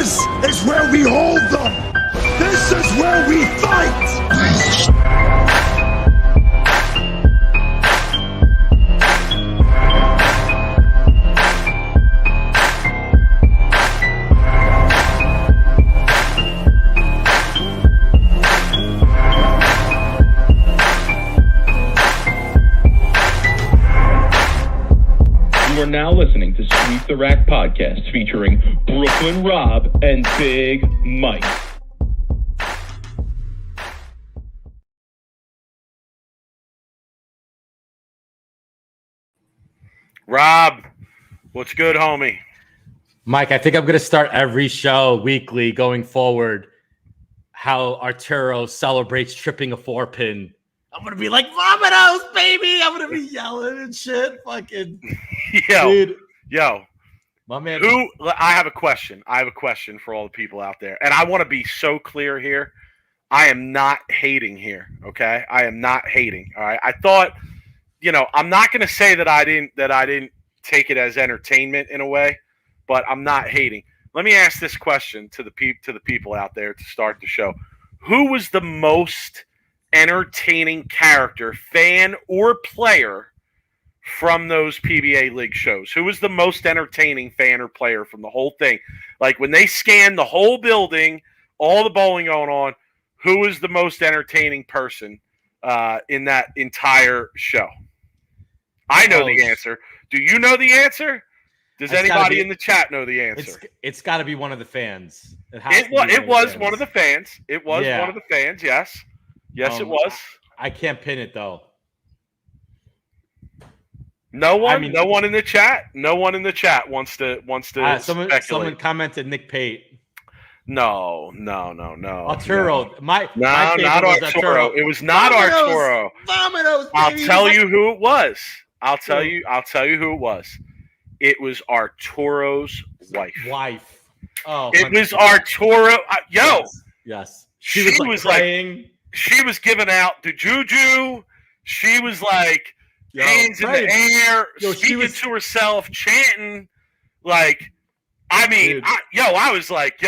This is where we hold them. This is where we fight. You are now listening to Sweep the Rack podcast featuring Brooklyn Rob and Big Mike. Rob, what's good, homie? Mike, I think I'm going to start every show weekly going forward how Arturo celebrates tripping a 4-pin. I'm going to be like, Vomitos, baby! I'm going to be yelling and shit. Fucking Yo. My man. I have a question. I have a question for all the people out there. And I want to be so clear here. I am not hating here, okay? I am not hating, all right? I thought, I'm not going to say that I didn't take it as entertainment in a way, but I'm not hating. Let me ask this question to the people out there to start the show. Who was the most entertaining character, fan or player from those PBA League shows? Who was the most entertaining fan or player from the whole thing? Like when they scanned the whole building, all the bowling going on, who was the most entertaining person in that entire show? I know the answer. Do you know the answer? Does anybody in the chat know the answer? It's got to be one of the fans. It was one of the fans. It was one of the fans, yes. Yes, it was. I can't pin it, though. No one in the chat. No one in the chat wants to speculate. Someone commented Nick Pate. No. Arturo. Not Arturo. It was not Arturo. Vomitos, I'll tell you who it was. I'll tell you who it was. It was Arturo's wife. Oh, it was Arturo. Yes. She was like she was giving out the juju. She was like hands in the air, speaking to herself, chanting. Like, I was like,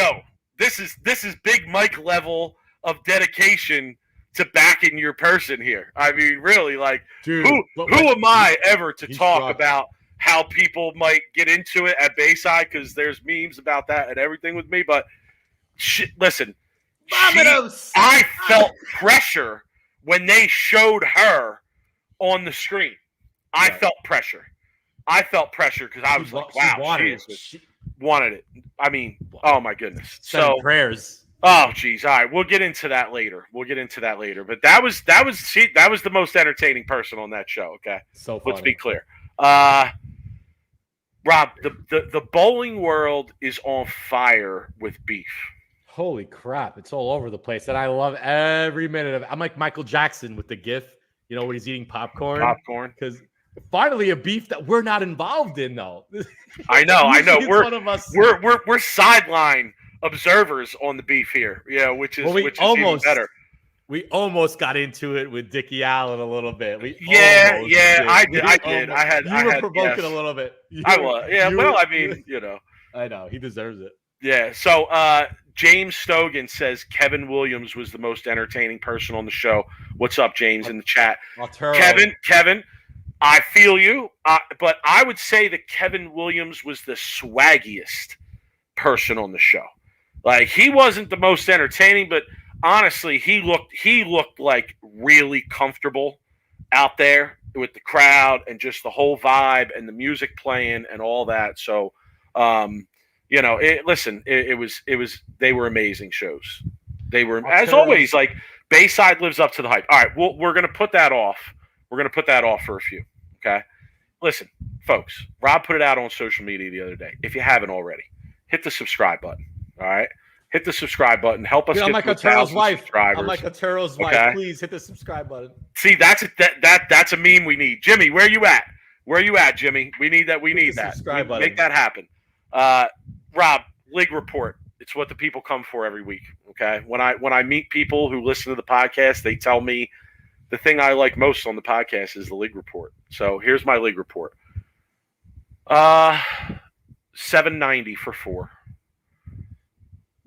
this is Big Mike level of dedication to backing your person here. I mean, really, like, who am I ever to talk about how people might get into it at Bayside, because there's memes about that and everything with me. But listen, I felt pressure when they showed her on the screen. I felt pressure because I was like, wow, she wanted it. I mean, oh my goodness. So prayers. Oh geez. All right. We'll get into that later. But that was the most entertaining person on that show. Okay. So funny. Let's be clear. Rob, the bowling world is on fire with beef. Holy crap. It's all over the place. And I love every minute of it. I'm like Michael Jackson with the GIF, when he's eating popcorn. Because finally a beef that we're not involved in, though. I know. We're sideline observers on the beef here. Yeah, which is even better. We almost got into it with Dickie Allen a little bit. I did. You were provoking a little bit. I was. Yeah, I know. He deserves it. Yeah. So James Stogan says Kevin Williams was the most entertaining person on the show. What's up, James, in the chat? Kevin, I feel you. But I would say that Kevin Williams was the swaggiest person on the show. Like, he wasn't the most entertaining, but honestly, he looked like really comfortable out there with the crowd and just the whole vibe and the music playing and all that. So, it was they were amazing shows. They were, as always, like, Bayside lives up to the hype. All right, we're going to put that off. We're going to put that off for a few. Okay. Listen, folks, Rob put it out on social media the other day. If you haven't already, hit the subscribe button. All right. Hit the subscribe button. Help us get to 1,000 subscribers. I'm like Arturo's wife. Please hit the subscribe button. See, that's a meme we need. Jimmy, where you at? Where you at, Jimmy? We need that. We need that. Make that happen. Rob, League Report. It's what the people come for every week. Okay. When I meet people who listen to the podcast, they tell me the thing I like most on the podcast is the League Report. So here's my League Report. 790 for 4.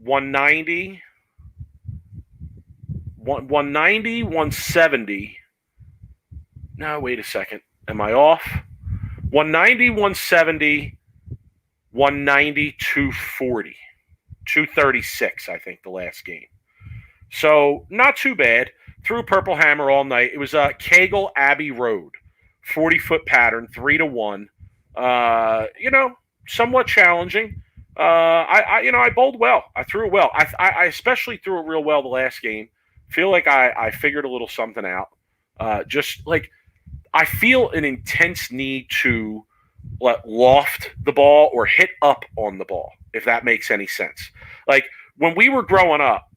190, 190, 170. No, wait a second. Am I off? 190, 170, 190, 240. 236, I think, the last game. So not too bad. Threw Purple Hammer all night. It was Kegel Abbey Road, 40-foot pattern, 3-1. Somewhat challenging. I bowled well. I threw it well. I especially threw it real well the last game. Feel like I figured a little something out. Just like I feel an intense need to loft the ball or hit up on the ball, if that makes any sense. Like when we were growing up,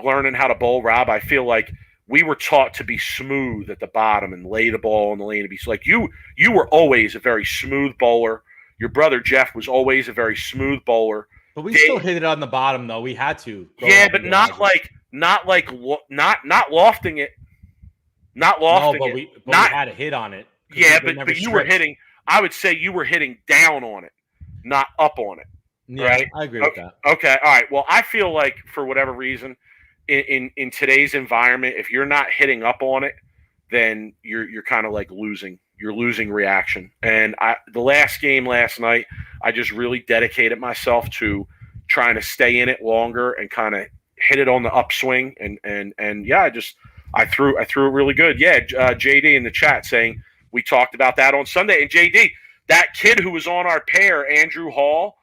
learning how to bowl, Rob, I feel like we were taught to be smooth at the bottom and lay the ball in the lane. To be like you were always a very smooth bowler. Your brother Jeff was always a very smooth bowler. But we still hit it on the bottom, though. We had to. Yeah, but not lofting it. Not lofting but it. We had a hit on it. Yeah, but you were hitting. I would say you were hitting down on it, not up on it. Yeah, right? I agree with that. Okay, all right. Well, I feel like for whatever reason, in today's environment, if you're not hitting up on it, then you're kind of like losing. You're losing reaction. And the last game last night, I just really dedicated myself to trying to stay in it longer and kind of hit it on the upswing. And yeah, I threw it really good. Yeah, JD in the chat saying we talked about that on Sunday. And JD, that kid who was on our pair, Andrew Hall,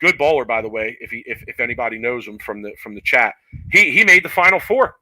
good bowler by the way. If anybody knows him from the chat, he made the Final Four.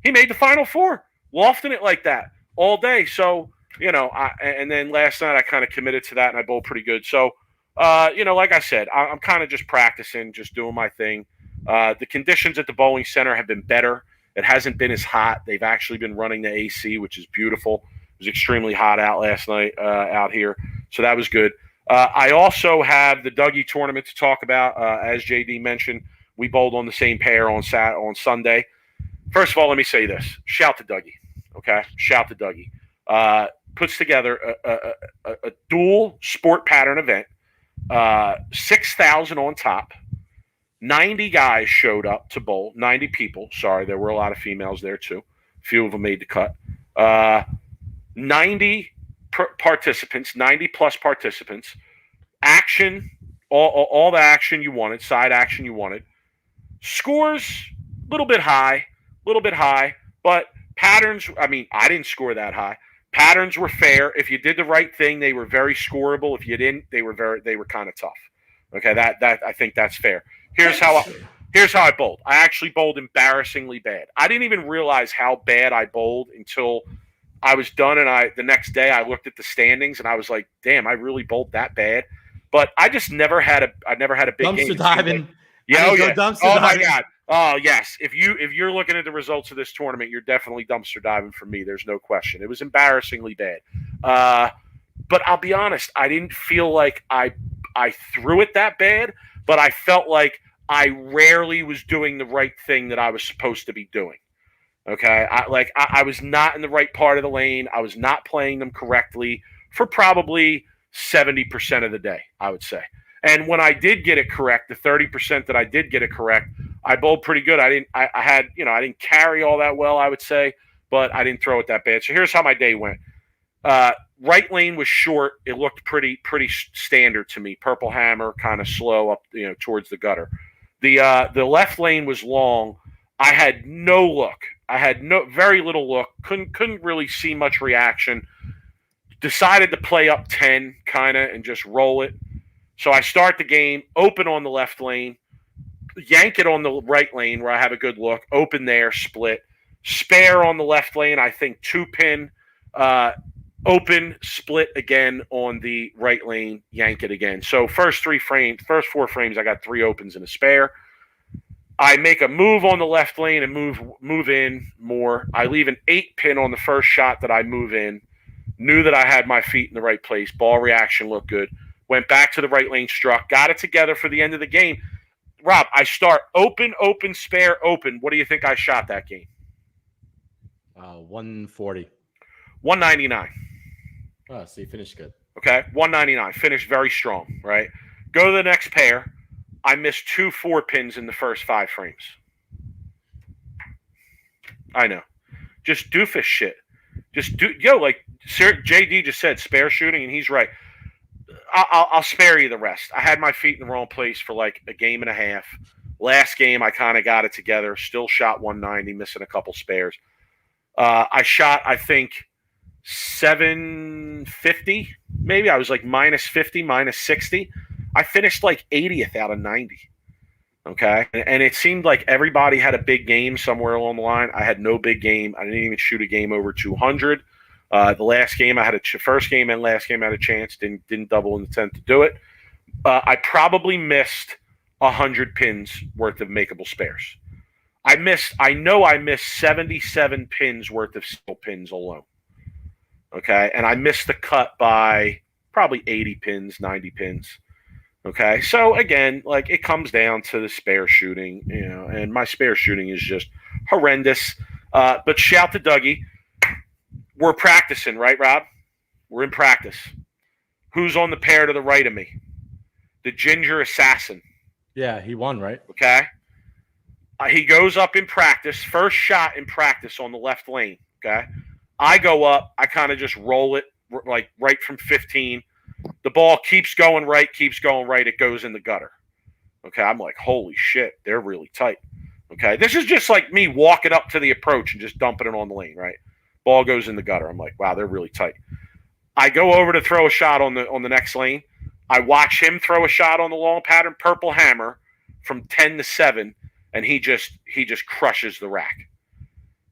He made the Final Four, lofting it like that all day. So and then last night I kind of committed to that and I bowled pretty good. So like I said, I'm kind of just practicing, just doing my thing. The conditions at the bowling center have been better. It hasn't been as hot. They've actually been running the AC, which is beautiful. It was extremely hot out last night out here, so that was good. I also have the Dougie tournament to talk about. As JD mentioned, we bowled on the same pair on Sunday. First of all, let me say this. Shout to Dougie, okay? Shout to Dougie. Puts together a dual sport pattern event, 6,000 on top. 90 guys showed up to bowl. 90 people. Sorry, there were a lot of females there too. A few of them made the cut. 90 participants, 90 plus participants. Action, all the action you wanted, side action you wanted. Scores, a little bit high, but patterns, I mean, I didn't score that high. Patterns were fair. If you did the right thing, they were very scoreable. If you didn't, they were kind of tough. Okay, that I think that's fair. Here's how I bowled. I actually bowled embarrassingly bad. I didn't even realize how bad I bowled until I was done, and the next day I looked at the standings and I was like, "Damn, I really bowled that bad." But I just never had a big dumpster game. Diving. Yeah, oh dumpster my diving. God. Oh yes. If you're looking at the results of this tournament, you're definitely dumpster diving for me. There's no question. It was embarrassingly bad. But I'll be honest, I didn't feel like I threw it that bad, but I felt like I rarely was doing the right thing that I was supposed to be doing. Okay, I was not in the right part of the lane. I was not playing them correctly for probably 70% of the day, I would say. And when I did get it correct, the 30% that I did get it correct, I bowled pretty good. I didn't carry all that well, I would say, but I didn't throw it that bad. So here's how my day went. Right lane was short. It looked pretty standard to me. Purple Hammer, kind of slow up, towards the gutter. The left lane was long. I had no look. I had very little look. Couldn't really see much reaction. Decided to play up 10 kind of and just roll it. So I start the game, open on the left lane, yank it on the right lane where I have a good look, open there, split, spare on the left lane, I think 2-pin, open, split again on the right lane, yank it again. So first 4 frames, I got 3 opens and a spare. I make a move on the left lane and move in more. I leave an 8-pin on the first shot that I move in. Knew that I had my feet in the right place. Ball reaction looked good. Went back to the right lane, struck, got it together for the end of the game. Rob, I start open, spare, open. What do you think I shot that game? 140. 199. Oh, so you finished good. Okay, 199. Finished very strong, right? Go to the next pair. I missed 2 4-pins in the first 5 frames. I know. Just doofus shit. Like JD just said, spare shooting, and he's right. I'll spare you the rest. I had my feet in the wrong place for like a game and a half. Last game, I kind of got it together. Still shot 190, missing a couple spares. I shot, I think, 750, maybe. I was like minus 50, minus 60. I finished like 80th out of 90. Okay. And it seemed like everybody had a big game somewhere along the line. I had no big game. I didn't even shoot a game over 200. The last game, I had first game and last game I had a chance. Didn't double in the 10th to do it. I probably missed 100 pins worth of makeable spares. I know I missed 77 pins worth of single pins alone. Okay. And I missed the cut by probably 80 pins, 90 pins. Okay. So again, like it comes down to the spare shooting, and my spare shooting is just horrendous. But shout to Dougie. We're practicing, right, Rob? We're in practice. Who's on the pair to the right of me? The Ginger Assassin. Yeah, he won, right? Okay. He goes up in practice, first shot in practice on the left lane. Okay. I go up. I kind of just roll it like right from 15. The ball keeps going right. It goes in the gutter. Okay. I'm like, holy shit, they're really tight. Okay. This is just like me walking up to the approach and just dumping it on the lane, right? Ball goes in the gutter. I'm like, wow, they're really tight. I go over to throw a shot on the next lane. I watch him throw a shot on the long pattern, purple hammer from 10 to 7, and he just crushes the rack.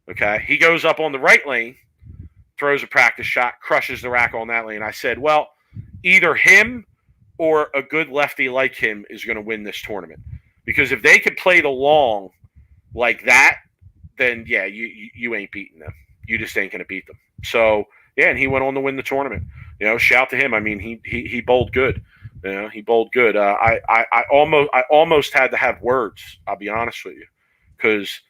Okay? He goes up on the right lane, throws a practice shot, crushes the rack on that lane. I said, well, either him or a good lefty like him is going to win this tournament. Because if they could play the long like that, then, yeah, you ain't beating them. You just ain't going to beat them. So, yeah, and he went on to win the tournament. Shout to him. I mean, he bowled good. He bowled good. I almost had to have words. I'll be honest with you, because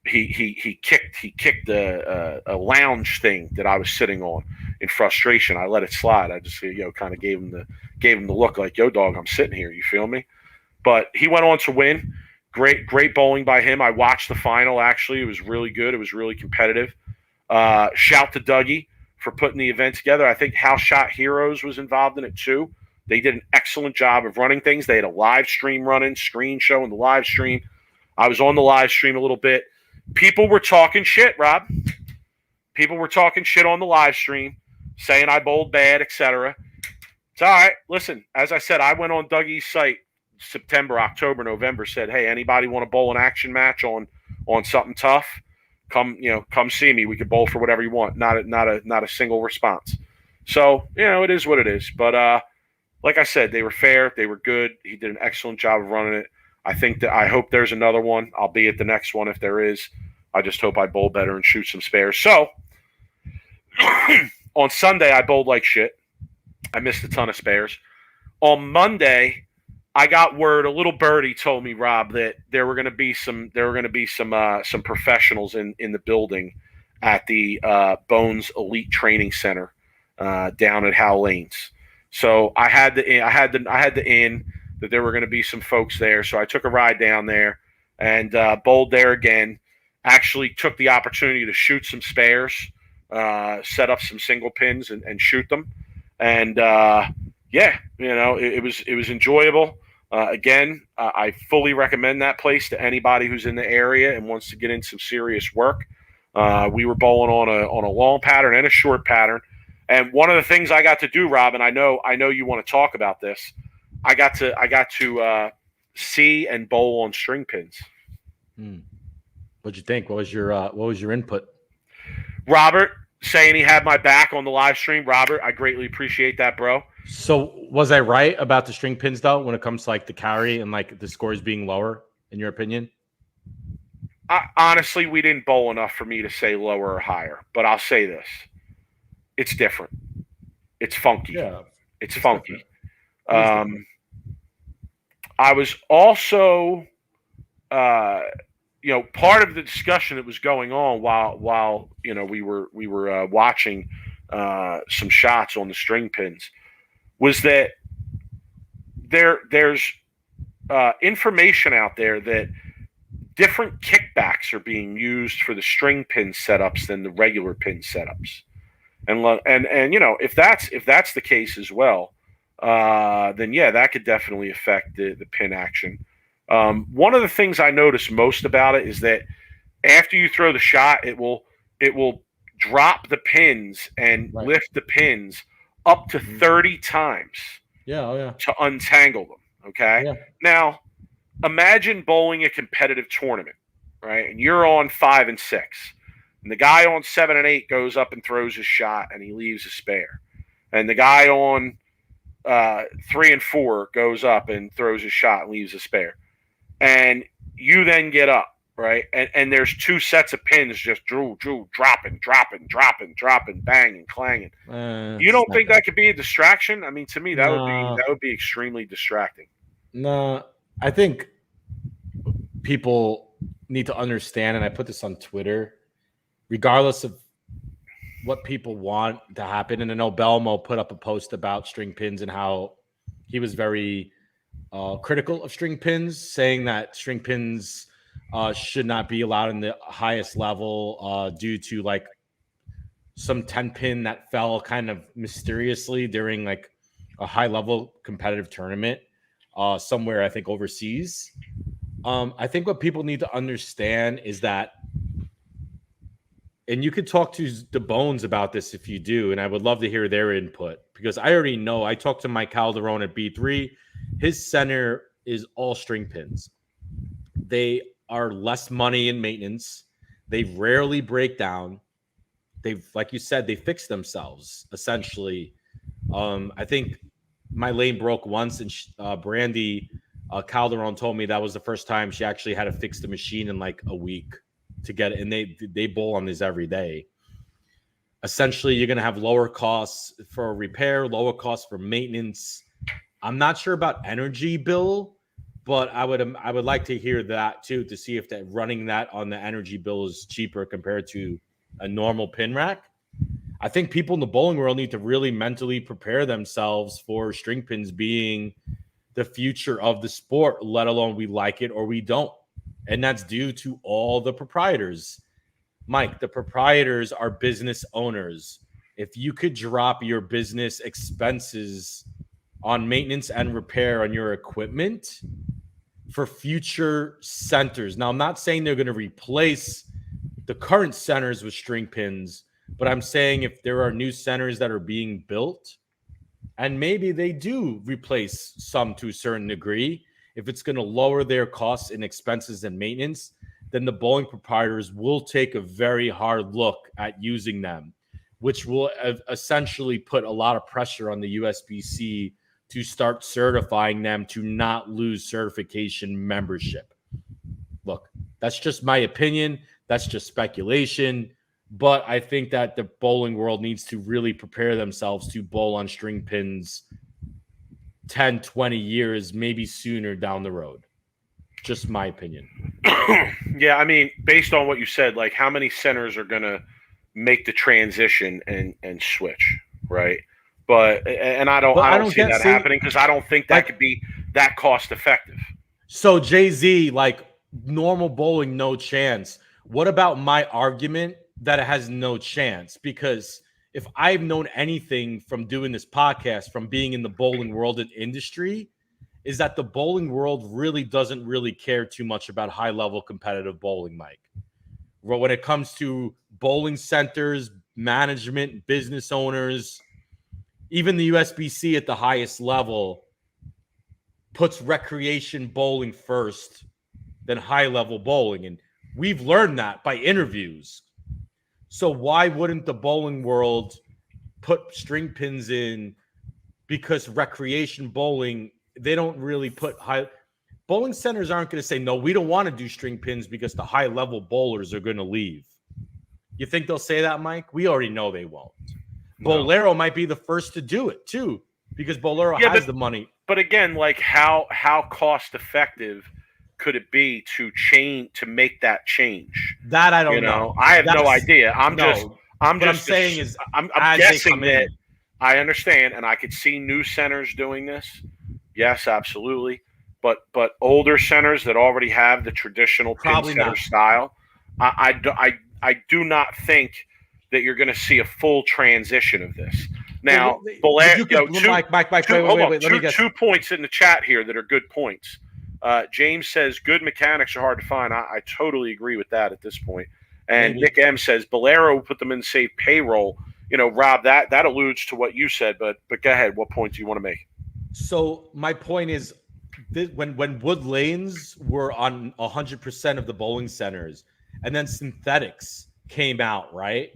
he kicked a lounge thing that I was sitting on in frustration. I let it slide. I just kind of gave him the look like, yo, dog, I'm sitting here. You feel me? But he went on to win. Great bowling by him. I watched the final. Actually, it was really good. It was really competitive. Shout to Dougie for putting the event together. I think House Shot Heroes was involved in it too. They did an excellent job of running things. They had a live stream running, screen showing the live stream. I was on the live stream a little bit. People were talking shit, Rob. People were talking shit on the live stream, saying I bowled bad, etc. It's all right. Listen, as I said, I went on Dougie's site September, October, November, said, hey, anybody want to bowl an action match on something tough? Come see me. We could bowl for whatever you want. Not a single response. So, it is what it is. But like I said, they were fair. They were good. He did an excellent job of running it. I hope there's another one. I'll be at the next one if there is. I just hope I bowl better and shoot some spares. So, on Sunday, I bowled like shit. I missed a ton of spares. On Monday, I got word. A little birdie told me, Rob, that there were going to be some professionals in the building at the Bones Elite Training Center down at Howell Lanes. So I had the in that there were going to be some folks there. So I took a ride down there and bowled there again. Actually took the opportunity to shoot some spares, set up some single pins and shoot them. And it was enjoyable. Again, I fully recommend that place to anybody who's in the area and wants to get in some serious work. We were bowling on a long pattern and a short pattern. And one of the things I got to do, Rob, and I know you want to talk about this, I got to see and bowl on string pins. What'd you think? What was your input? Robert saying he had my back on the live stream. Robert, I greatly appreciate that, bro. So was I right about the string pins though, when it comes to like the carry and like the scores being lower, in your opinion? Honestly, we didn't bowl enough for me to say lower or higher, but I'll say this. It's different. It's funky. Yeah, it's funky. I was also, part of the discussion that was going on while we were watching some shots on the string pins was that there's information out there that different kickbacks are being used for the string pin setups than the regular pin setups. And if that's the case as well, then yeah, that could definitely affect the pin action. One of the things I notice most about it is that after you throw the shot, it will drop the pins and lift the pins up to 30 times. Yeah, to untangle them. Okay. Yeah. Now, imagine bowling a competitive tournament, right? And you're on 5 and 6. And the guy on 7 and 8 goes up and throws his shot and he leaves a spare. And the guy on 3 and 4 goes up and throws his shot and leaves a spare. And you then get up, right? And there's 2 sets of pins just dropping, banging, clanging. You don't think that could be a distraction? I mean, to me, that would be extremely distracting. No, I think people need to understand, and I put this on Twitter, regardless of what people want to happen. And I know Belmo put up a post about string pins and how he was very critical of string pins, saying that string pins should not be allowed in the highest level due to like some 10 pin that fell kind of mysteriously during like a high level competitive tournament somewhere, I think overseas. I think what people need to understand is that, and you could talk to the Bones about this if you do, and I would love to hear their input because I already know. I talked to Mike Calderon at B3. His center is all string pins. They are less money in maintenance. They rarely break down. They've, like you said, they fix themselves essentially. I think my lane broke once, and Brandy Calderon told me that was the first time she actually had to fix the machine in like a week to get it. And they bowl on this every day. Essentially, you're going to have lower costs for repair, lower costs for maintenance. I'm not sure about energy bill, but I would like to hear that too, to see if that running that on the energy bill is cheaper compared to a normal pin rack. I think people in the bowling world need to really mentally prepare themselves for string pins being the future of the sport, let alone we like it or we don't. And that's due to all the proprietors. Mike, the proprietors are business owners. If you could drop your business expenses on maintenance and repair on your equipment for future centers. Now, I'm not saying they're going to replace the current centers with string pins, but I'm saying if there are new centers that are being built, and maybe they do replace some to a certain degree, if it's going to lower their costs and expenses and maintenance, then the bowling proprietors will take a very hard look at using them, which will essentially put a lot of pressure on the USBC to start certifying them to not lose certification membership. Look, that's just my opinion. That's just speculation. But I think that the bowling world needs to really prepare themselves to bowl on string pins 10, 20 years, maybe sooner down the road. Just my opinion. Yeah, I mean, based on what you said, like how many centers are going to make the transition and switch, right? But I don't see that happening because I don't think that could be that cost effective. So Jay-Z, like normal bowling, no chance. What about my argument that it has no chance? Because if I've known anything from doing this podcast, from being in the bowling world and industry, is that the bowling world really doesn't really care too much about high-level competitive bowling, Mike. When it comes to bowling centers, management, business owners, even the USBC at the highest level puts recreation bowling first than high-level bowling. And we've learned that by interviews. So why wouldn't the bowling world put string pins in? Because recreation bowling, they don't really put high bowling centers aren't going to say, no, we don't want to do string pins because the high level bowlers are going to leave. You think they'll say that, Mike? We already know they won't. No. Bolero might be the first to do it too, because Bolero has the money. But again, like how cost effective could it be to make that change? That I don't know. I have no idea. I'm guessing that I understand, and I could see new centers doing this. Yes, absolutely. but older centers that already have the traditional pin setter style, I do not think that you're going to see a full transition of this. Now, Mike, wait, let me get 2 points in the chat here that are good points. James says good mechanics are hard to find. I totally agree with that at this point. And Nick M says Bolero will put them in save payroll. Rob, that alludes to what you said, but go ahead. What point do you want to make? So my point is, when wood lanes were on 100% of the bowling centers, and then synthetics came out, right?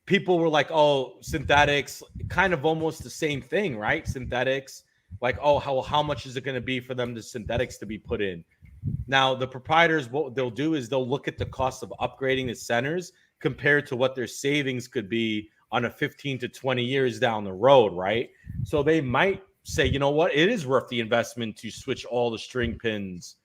People were like, "Oh, synthetics, kind of almost the same thing, right?" Synthetics, like, "Oh, how much is it going to be for them to synthetics to be put in?" Now, the proprietors, what they'll do is they'll look at the cost of upgrading the centers compared to what their savings could be on a 15 to 20 years down the road, right? So they might say, you know what, it is worth the investment to switch all the string pins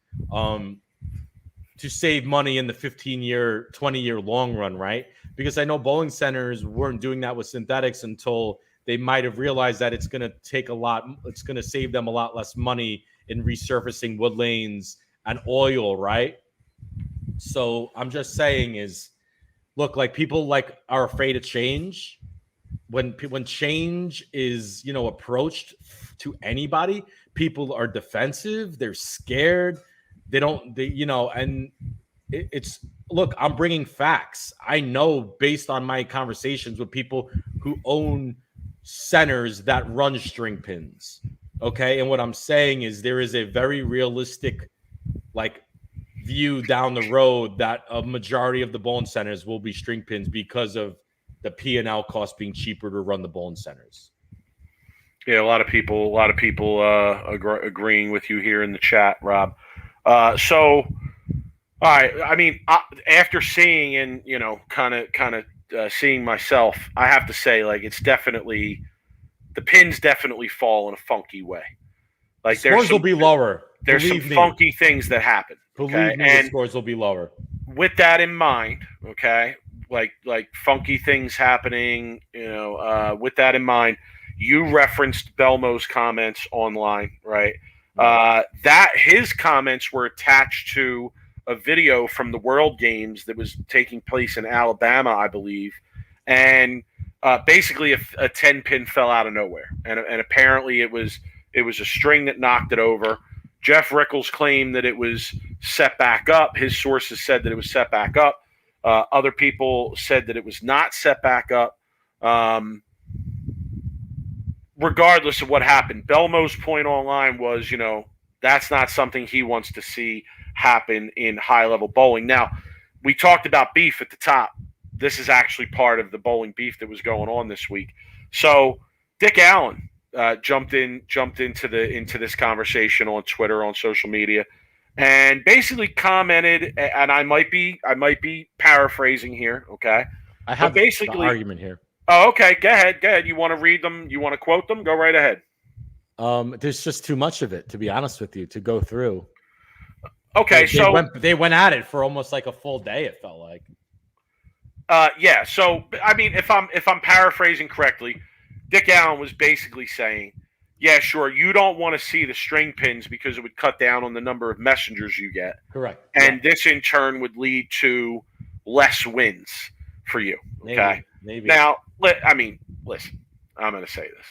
to save money in the 15-year, 20-year long run, right? Because I know bowling centers weren't doing that with synthetics until they might have realized that it's going to take it's going to save them a lot less money in resurfacing wood lanes and oil, right? So I'm just saying is, look, like people are afraid of change. When change is, approached to anybody, people are defensive. They're scared. And it's look, I'm bringing facts. I know based on my conversations with people who own centers that run string pins. Okay. And what I'm saying is there is a very realistic, view down the road that a majority of the bowling centers will be string pins because of the P&L cost being cheaper to run the bowling centers. Yeah, a lot of people agreeing with you here in the chat, Rob. So, all right. I mean, after seeing and kind of seeing myself, I have to say, it's definitely the pins definitely fall in a funky way. Scores will be lower. There's some funky things that happen. Believe me, the scores will be lower. With that in mind, okay, like funky things happening. With that in mind, you referenced Belmo's comments online, right? That his comments were attached to a video from the World Games that was taking place in Alabama, I believe, and basically a 10-pin fell out of nowhere, and apparently it was a string that knocked it over. Jeff Rickles claimed that it was set back up. His sources said that it was set back up. Other people said that it was not set back up. Regardless of what happened, Belmo's point online was, that's not something he wants to see happen in high-level bowling. Now, we talked about beef at the top. This is actually part of the bowling beef that was going on this week. So, Dick Allen jumped into this conversation on Twitter, on social media, and basically commented. And I might be paraphrasing here. Okay, I have basically the argument here. Oh, okay. Go ahead. You want to read them? You want to quote them? Go right ahead. There's just too much of it, to be honest with you, to go through. Okay, they went at it for almost like a full day. It felt like. Yeah. So I mean, if I'm paraphrasing correctly, Dick Allen was basically saying, yeah, sure, you don't want to see the string pins because it would cut down on the number of messengers you get. Correct. And this in turn would lead to less wins for you. Okay. Maybe. Now, I mean, listen, I'm going to say this.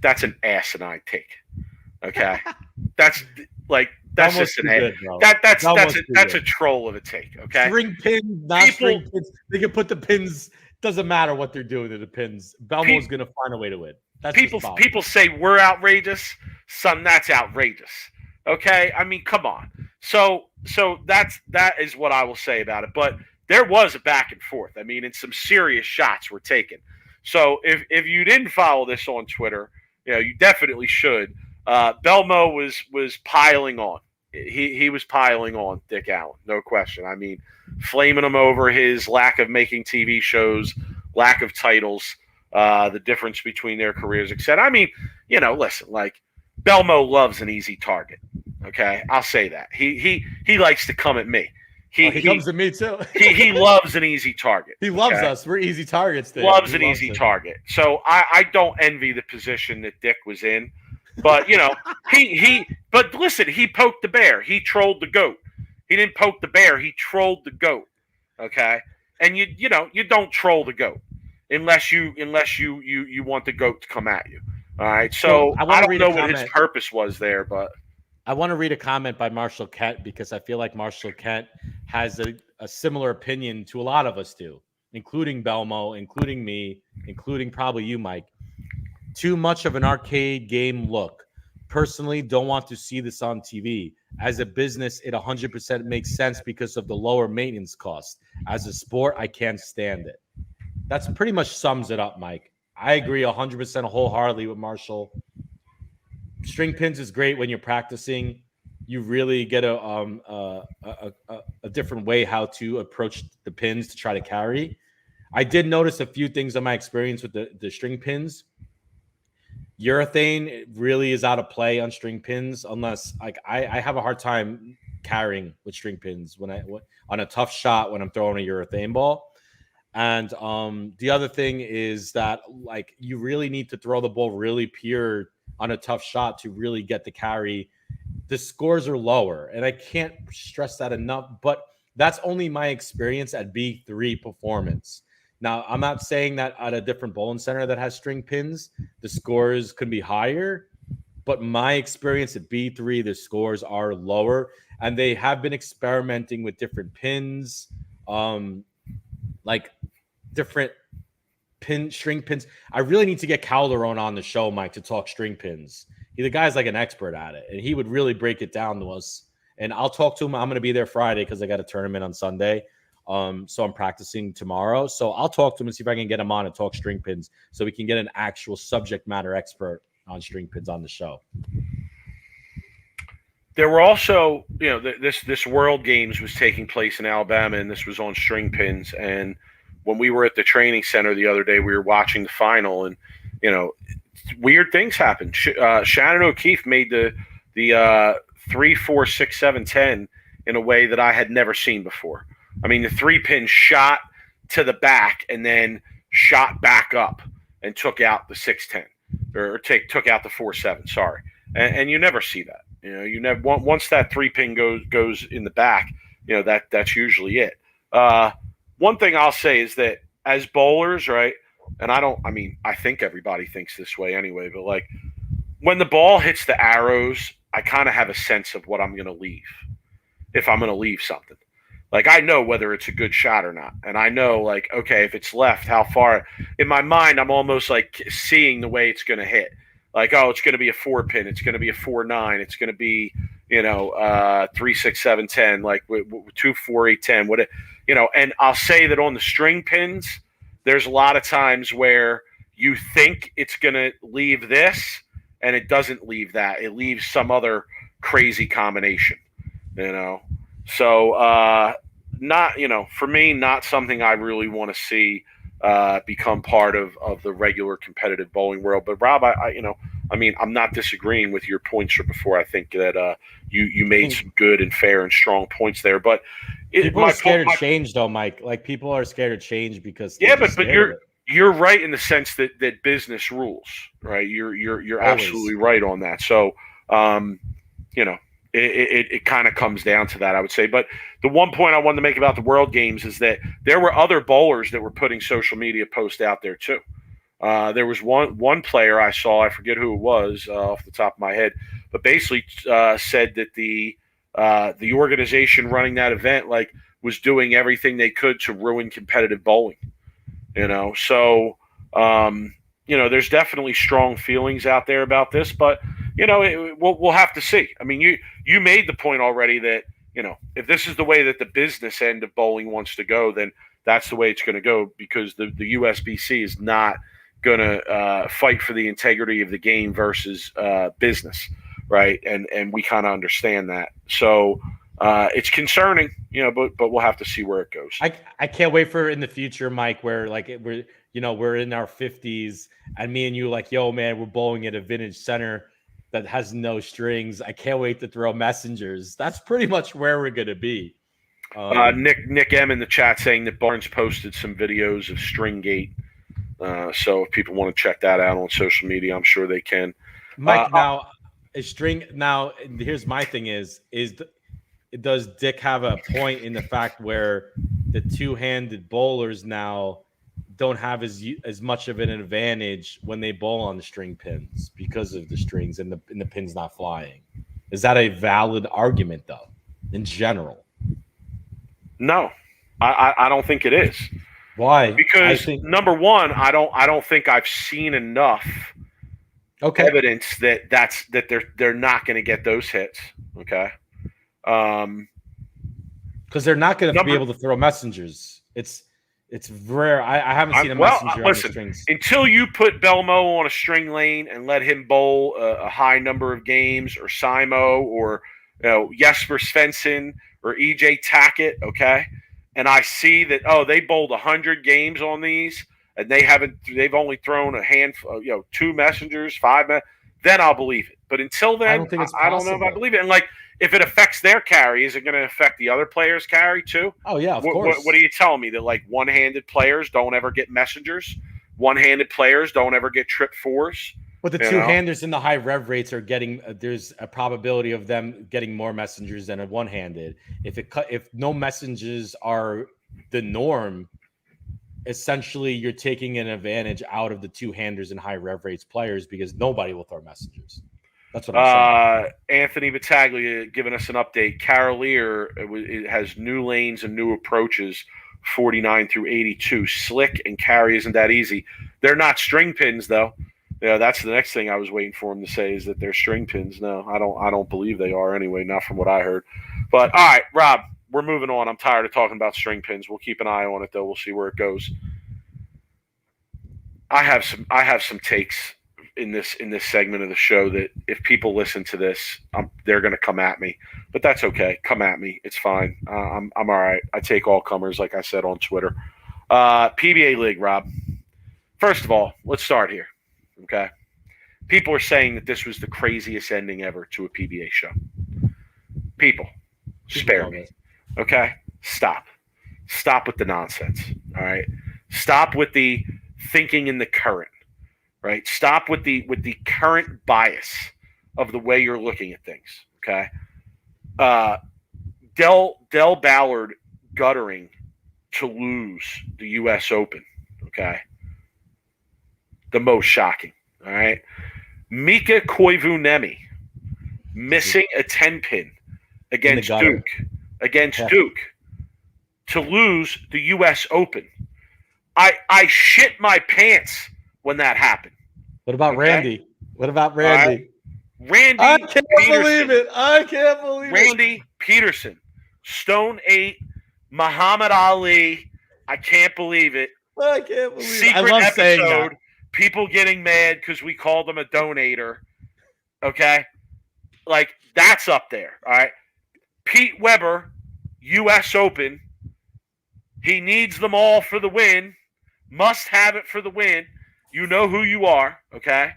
That's an asinine take. Okay. That's just an that's a troll of a take. Okay. String pins, not string pins. They can put the pins. Doesn't matter what they're doing to the pins. Belmo's going to find a way to win. That's people say we're outrageous. Son, that's outrageous. Okay, I mean, come on. So that is what I will say about it. But there was a back and forth. I mean, and some serious shots were taken. So if you didn't follow this on Twitter, you definitely should. Belmo was piling on. He was piling on Dick Allen, no question. I mean, flaming him over his lack of making TV shows, lack of titles, the difference between their careers, etc. I mean, listen, Belmo loves an easy target. Okay, I'll say that. He likes to come at me. He comes to me too. he loves an easy target. He loves us. We're easy targets. Loves an easy target. So I don't envy the position that Dick was in. But he But listen, he poked the bear. He trolled the goat. He didn't poke the bear. He trolled the goat. Okay, and you don't troll the goat unless you want the goat to come at you. All right. So I don't know what his purpose was there, but I want to read a comment by Marshall Kent because I feel like Marshall Kent has a similar opinion to a lot of us do, including Belmo, including me, including probably you, Mike. Too much of an arcade game look. Personally, don't want to see this on TV. As a business, it 100% makes sense because of the lower maintenance cost. As a sport, I can't stand it. That's pretty much sums it up, Mike. I agree 100% wholeheartedly with Marshall. String pins is great when you're practicing. You really get a different way how to approach the pins to try to carry. I did notice a few things in my experience with the string pins. Urethane really is out of play on string pins unless like I have a hard time carrying with string pins when on a tough shot when I'm throwing a urethane ball. And the other thing is that like you really need to throw the ball really pure on a tough shot to really get the carry. The scores are lower, and I can't stress that enough, but that's only my experience at B3 Performance. Now, I'm not saying that at a different bowling center that has string pins, the scores could be higher, but my experience at B3, the scores are lower, and they have been experimenting with different pins, like different string pins. I really need to get Calderon on the show, Mike, to talk string pins. The guy's like an expert at it, and he would really break it down to us. And I'll talk to him. I'm going to be there Friday because I got a tournament on Sunday. So I'm practicing tomorrow. So I'll talk to him and see if I can get him on and talk string pins so we can get an actual subject matter expert on string pins on the show. There were also, this World Games was taking place in Alabama, and this was on string pins. And when we were at the training center the other day, we were watching the final, and weird things happened. Shannon O'Keefe made the 3, 4, 6, 7, 10 in a way that I had never seen before. I mean, the 3-pin shot to the back and then shot back up and took out the 6-10 or took out the 4-7. Sorry, and you never see that. You never once that 3-pin goes in the back. That's usually it. One thing I'll say is that as bowlers, right? And I think everybody thinks this way anyway, but like when the ball hits the arrows, I kind of have a sense of what I'm going to leave if I'm going to leave something. Like I know whether it's a good shot or not. And I know like, okay, if it's left, how far in my mind, I'm almost like seeing the way it's going to hit. Like, oh, it's going to be a 4-pin. It's going to be a 4-9. It's going to be, 3, 6, 7, 10, like 2, 4, 8, 10, and I'll say that on the string pins, there's a lot of times where you think it's going to leave this and it doesn't leave that. It leaves some other crazy combination, So, not, for me, not something I really want to see become part of the regular competitive bowling world. But Rob, I'm not disagreeing with your points from before. I think that you made some good and fair and strong points there. But people are scared of change, though, Mike. Like people are scared of change because but you're right in the sense that business rules, right? You're absolutely right on that. So, It kind of comes down to that, I would say. But the one point I wanted to make about the World Games is that there were other bowlers that were putting social media posts out there too. There was one player I saw, I forget who it was off the top of my head, but basically said that the organization running that event was doing everything they could to ruin competitive bowling. So there's definitely strong feelings out there about this, but we'll have to see. I mean, you made the point already that, if this is the way that the business end of bowling wants to go, then that's the way it's going to go because the USBC is not going to fight for the integrity of the game versus business, right? And we kind of understand that. So it's concerning, but we'll have to see where it goes. I can't wait for in the future, Mike, where we're in our 50s and me and you yo, man, we're bowling at a vintage center that has no strings. I can't wait to throw messengers. That's pretty much where we're going to be. Nick M in the chat saying that Barnes posted some videos of Stringgate. So if people want to check that out on social media, I'm sure they can. Mike, now a string. Now, here's my thing: does Dick have a point in the fact where the two-handed bowlers now don't have as much of an advantage when they bowl on the string pins because of the strings and the pins not flying? Is that a valid argument, though, in general? No, I don't think it is. Why? Because number one, I don't think I've seen enough evidence that they're not going to get those hits. Okay. Because they're not going to be able to throw messengers. It's rare. I haven't seen a messenger on the strings. Until you put Belmo on a string lane and let him bowl a high number of games, or Simo, or Jesper Svensson, or EJ Tackett, okay, and I see that they bowled 100 games on these and they've only thrown a handful, 2 messengers, 5, then I'll believe it. But until then, I don't think it's possible. I don't know if I believe it. And if it affects their carry, is it going to affect the other players' carry too? Oh yeah, of course. What are you telling me, that one-handed players don't ever get messengers? One-handed players don't ever get trip 4s? But the two-handers in the high rev rates are getting. There's a probability of them getting more messengers than a one-handed. If no messengers are the norm, essentially you're taking an advantage out of the two-handers and high rev rates players because nobody will throw messengers. That's what I'm saying. Anthony Battaglia giving us an update. Cavalier has new lanes and new approaches, 49 through 82. Slick and carry isn't that easy. They're not string pins though. Yeah, that's the next thing I was waiting for him to say, is that they're string pins. No, I don't believe they are anyway, not from what I heard. But all right, Rob, we're moving on. I'm tired of talking about string pins. We'll keep an eye on it though. We'll see where it goes. I have some takes in this segment of the show that if people listen to this, they're going to come at me. But that's okay. Come at me. It's fine. I'm all right. I take all comers, like I said on Twitter. PBA League, Rob. First of all, let's start here. Okay. People are saying that this was the craziest ending ever to a PBA show. People, spare me. Okay? Stop. Stop with the nonsense. All right? Stop with the thinking in the current. Right? Stop with the current bias of the way you're looking at things. Okay? Del Ballard guttering to lose the U.S. Open. Okay? The most shocking. All right. Mika Koivuniemi missing a 10-pin against Duke. Duke to lose the U.S. Open. I shit my pants when that happened. What about Randy? What about Randy? Randy I can't believe it. I can't believe Randy Peterson. Stone 8. Muhammad Ali. I can't believe it. I can't believe it. Secret I love episode. saying that. People getting mad because we called them a donator. Okay? That's up there. All right? Pete Weber, U.S. Open. He needs them all for the win. Must have it for the win. You know who you are. Okay?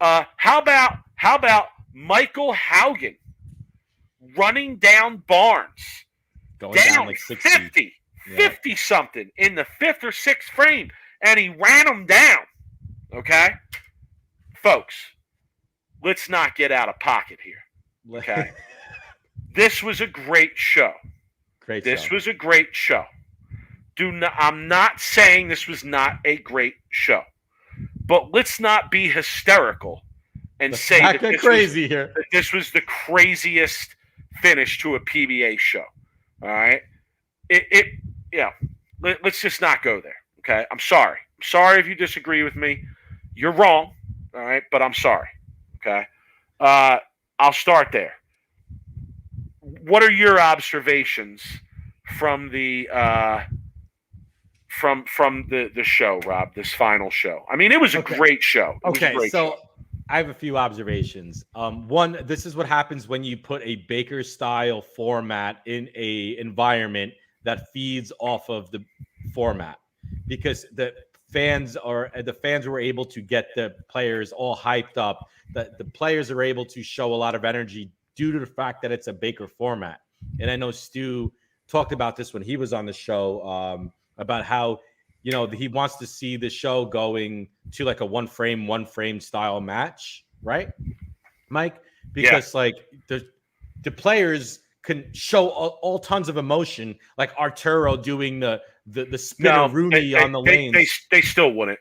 How about Michael Haugen running down Barnes? Going down like 60. 50-something in the 5th or 6th frame. And he ran him down. Okay? Folks, let's not get out of pocket here. Okay? This was a great show. This was a great show. I'm not saying this was not a great show. But let's not be hysterical and say that this was the craziest finish to a PBA show. All right? Let's just not go there. Okay? I'm sorry. I'm sorry if you disagree with me. You're wrong, all right, but I'm sorry, okay? I'll start there. What are your observations from the show, Rob? This final show. I mean, it was a great show. I have a few observations. One, this is what happens when you put a Baker-style format in a environment that feeds off of the format, because the fans were able to get the players all hyped up. The players are able to show a lot of energy due to the fact that it's a Baker format. And I know Stu talked about this when he was on the show, about how, he wants to see the show going to like a one frame style match, right, Mike? because like the players can show all tons of emotion, like Arturo doing the spinner Rooney on the lanes. They still wouldn't.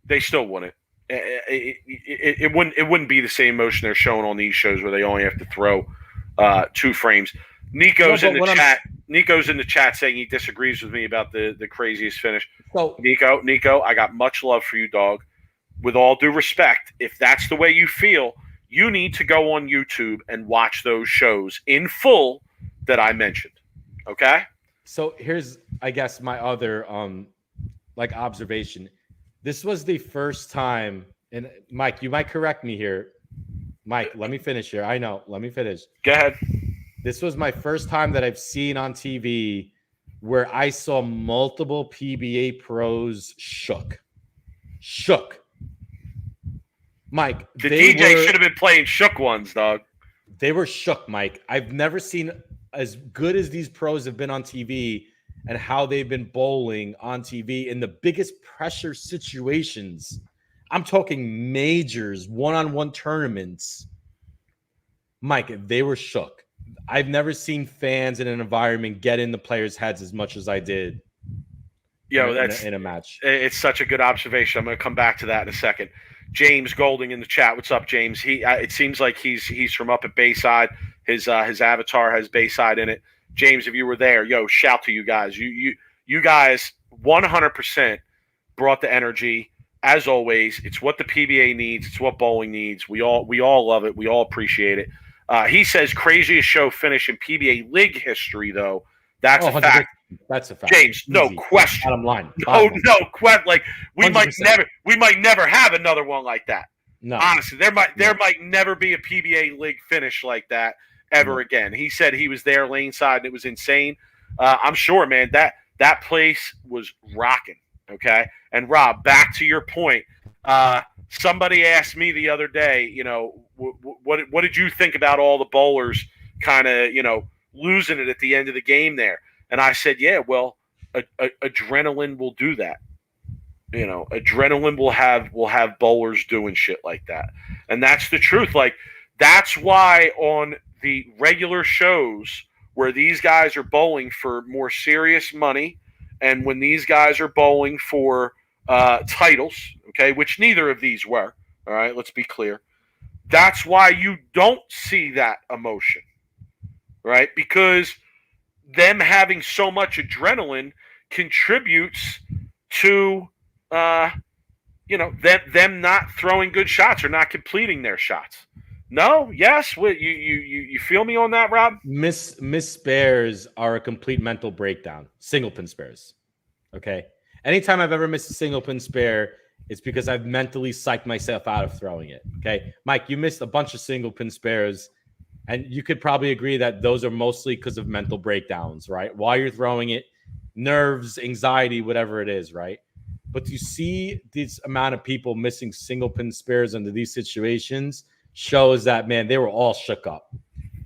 They still wouldn't. It wouldn't be the same emotion they're showing on these shows where they only have to throw 2 frames. Nico's in the chat. Nico's in the chat saying he disagrees with me about the craziest finish. So Nico, I got much love for you, dog. With all due respect, if that's the way you feel, you need to go on YouTube and watch those shows in full that I mentioned. Okay? So here's, I guess, my other observation. This was the first time, and Mike, you might correct me here. Mike, let me finish here. I know. Let me finish. Go ahead. This was my first time that I've seen on TV where I saw multiple PBA pros shook. Mike, the DJ should have been playing shook ones, dog. They were shook, Mike. I've never seen as good as these pros have been on TV and how they've been bowling on TV in the biggest pressure situations. I'm talking majors, one-on-one tournaments. Mike, they were shook. I've never seen fans in an environment get in the players' heads as much as I did in a match. It's such a good observation. I'm going to come back to that in a second. James Golding in the chat. What's up, James? It seems like he's from up at Bayside. His avatar has Bayside in it. James, if you were there, shout to you guys. You guys 100% brought the energy. As always, it's what the PBA needs. It's what bowling needs. We all love it. We all appreciate it. He says craziest show finish in PBA League history, though. That's a fact. That's a fact. James, no question. Bottom line. No question. Like we 100%. might never have another one like that. No. Honestly, there might never be a PBA League finish like that ever again. He said he was there lane side and it was insane. I'm sure, man, that place was rocking. Okay. And Rob, back to your point. Somebody asked me the other day, what did you think about all the bowlers kind of, losing it at the end of the game there? And I said, yeah, well, adrenaline will do that. Adrenaline will have bowlers doing shit like that. And that's the truth. Like, that's why on the regular shows where these guys are bowling for more serious money and when these guys are bowling for titles, okay, which neither of these were, all right, let's be clear. That's why you don't see that emotion, right? Because them having so much adrenaline contributes to, them not throwing good shots or not completing their shots. No, yes, you feel me on that, Rob? Miss spares are a complete mental breakdown. Single pin spares, okay? Anytime I've ever missed a single pin spare, it's because I've mentally psyched myself out of throwing it, okay? Mike, you missed a bunch of single pin spares, and you could probably agree that those are mostly because of mental breakdowns, right? While you're throwing it, nerves, anxiety, whatever it is, right? But you see this amount of people missing single pin spares under these situations shows that, man, they were all shook up.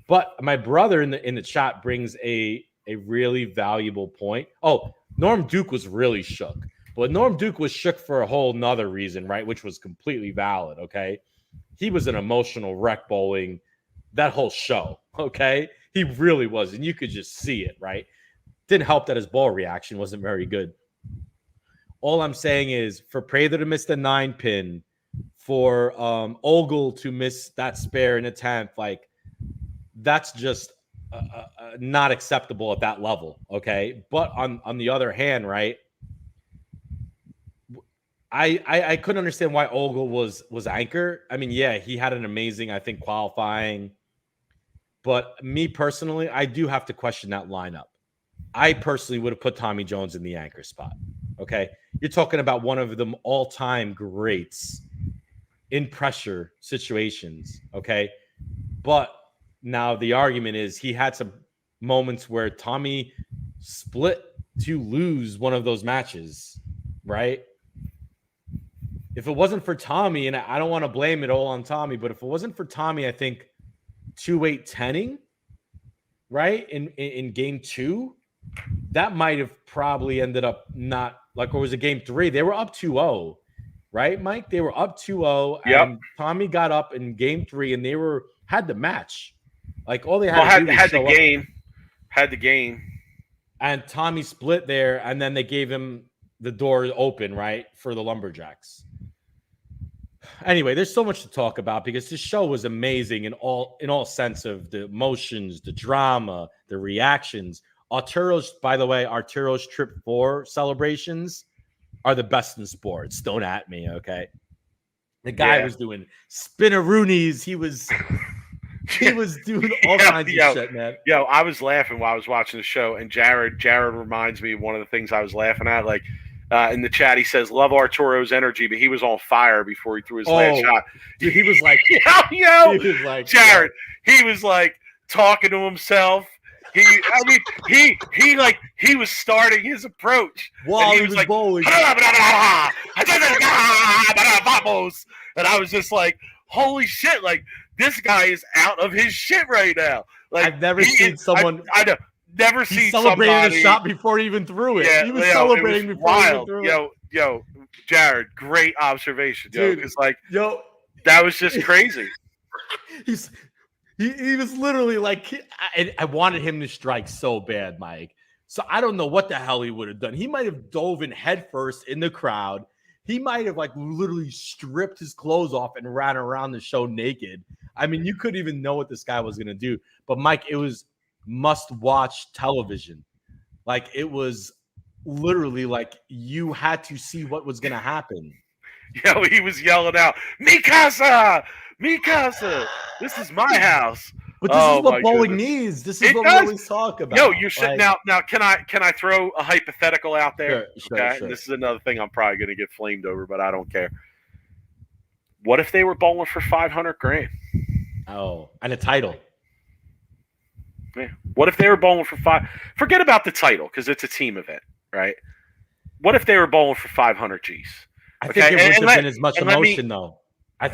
But my brother in the chat brings a really valuable point. Oh, Norm Duke was really shook. But Norm Duke was shook for a whole nother reason, right? Which was completely valid, okay? He was an emotional wreck bowling that whole show, okay? He really was, and you could just see it, right? Didn't help that his ball reaction wasn't very good. All I'm saying is for Prather to miss the 9-pin, for Ogle to miss that spare in a 10th, like, that's just not acceptable at that level, okay? But on the other hand, right, I couldn't understand why Ogle was anchor. I mean, yeah, he had an amazing, I think, qualifying. But me personally, I do have to question that lineup. I personally would have put Tommy Jones in the anchor spot, okay? You're talking about one of them all-time greats in pressure situations, okay? But now the argument is he had some moments where Tommy split to lose one of those matches, right? If it wasn't for Tommy, and I don't want to blame it all on Tommy, but if it wasn't for Tommy, I think 2-8-10ing, right, in game 2, that might have probably ended up not like, or was it game 3? They were up 2-0, right, Mike? They were up 2-0, yep. And Tommy got up in game 3, and they were had the match. Like all they had to do was had show the up. game. Had the game. And Tommy split there, and then they gave him the door open, right, for the Lumberjacks. Anyway, there's so much to talk about because this show was amazing in all sense of the emotions, the drama, the reactions. Arturo's Trip 4 celebrations are the best in sports. Don't at me, okay? The guy was doing spinneroonies. He was doing all kinds of shit, man. Yo, I was laughing while I was watching the show, and Jared reminds me of one of the things I was laughing at. Like in the chat, he says, "Love Arturo's energy," but he was on fire before he threw his last shot. Dude, he was like, he was like, Jared, he was like talking to himself. He was starting his approach while he was like bowling. And I was just like, holy shit, like this guy is out of his shit right now. Like I've never seen someone never seen celebrating somebody, a shot before he even threw it. Yeah, he was celebrating before he even threw it. Yo, Jared, great observation, dude. Because that was just crazy. He was literally like, I wanted him to strike so bad, Mike. So I don't know what the hell he would have done. He might have dove in headfirst in the crowd. He might have like literally stripped his clothes off and ran around the show naked. I mean, you couldn't even know what this guy was going to do. But Mike, it was must-watch television. Like it was literally like you had to see what was going to happen. Yo, he was yelling out, Mikasa! Mikasa! This is my house. But this is what bowling needs. This is what we always talk about. Yo, you should now. Can I throw a hypothetical out there? Sure. And this is another thing I'm probably going to get flamed over, but I don't care. What if they were bowling for $500,000? Oh, and a title. Yeah. What if they were bowling for Forget about the title because it's a team event, right? What if they were bowling for 500 G's? I think it wouldn't have been as much emotion, though. I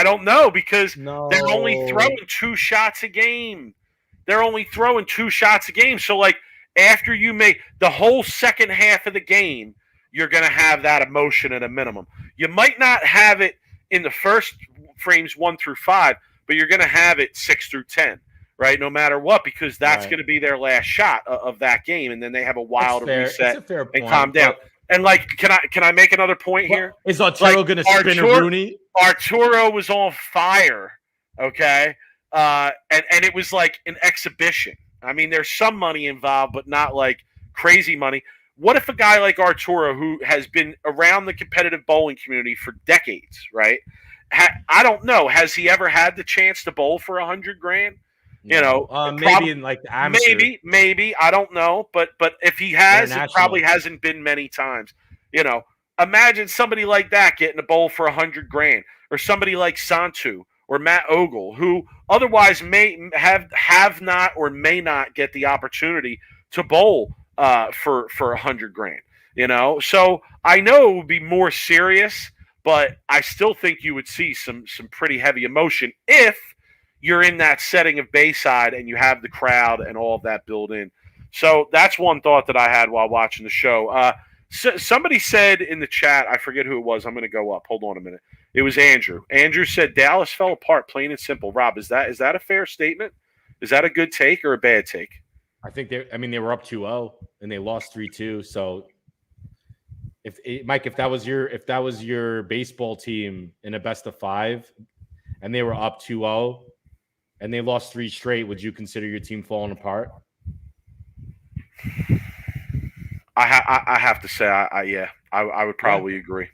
don't know because they're only throwing 2 shots a game. So, like, after you make the whole second half of the game, you're going to have that emotion at a minimum. You might not have it in the first frames 1 through 5, but you're going to have it 6 through 10, right? No matter what, because that's going to be their last shot of that game, and then they have a while to reset and calm down. And like, can I make another point here? Is Arturo going to spin a Rooney? Arturo was on fire, okay, and it was like an exhibition. I mean, there's some money involved, but not like crazy money. What if a guy like Arturo, who has been around the competitive bowling community for decades, right? I don't know. Has he ever had the chance to bowl for $100,000? You know, maybe in like the amateur. Maybe I don't know, but if he has, it probably hasn't been many times. You know, imagine somebody like that getting a bowl for $100,000, or somebody like Santu or Matt Ogle, who otherwise may have not or may not get the opportunity to bowl for $100,000. You know, so I know it would be more serious, but I still think you would see some pretty heavy emotion if you're in that setting of Bayside and you have the crowd and all of that built in. So that's one thought that I had while watching the show. Somebody said in the chat, I forget who it was. I'm going to go up. Hold on a minute. It was Andrew. Andrew said Dallas fell apart, plain and simple. Rob, is that a fair statement? Is that a good take or a bad take? I think they were up 2-0 and they lost 3-2. So Mike, if that was your baseball team in a best of 5 and they were up 2-0 and they lost 3 straight, would you consider your team falling apart? I have to say, I would probably agree.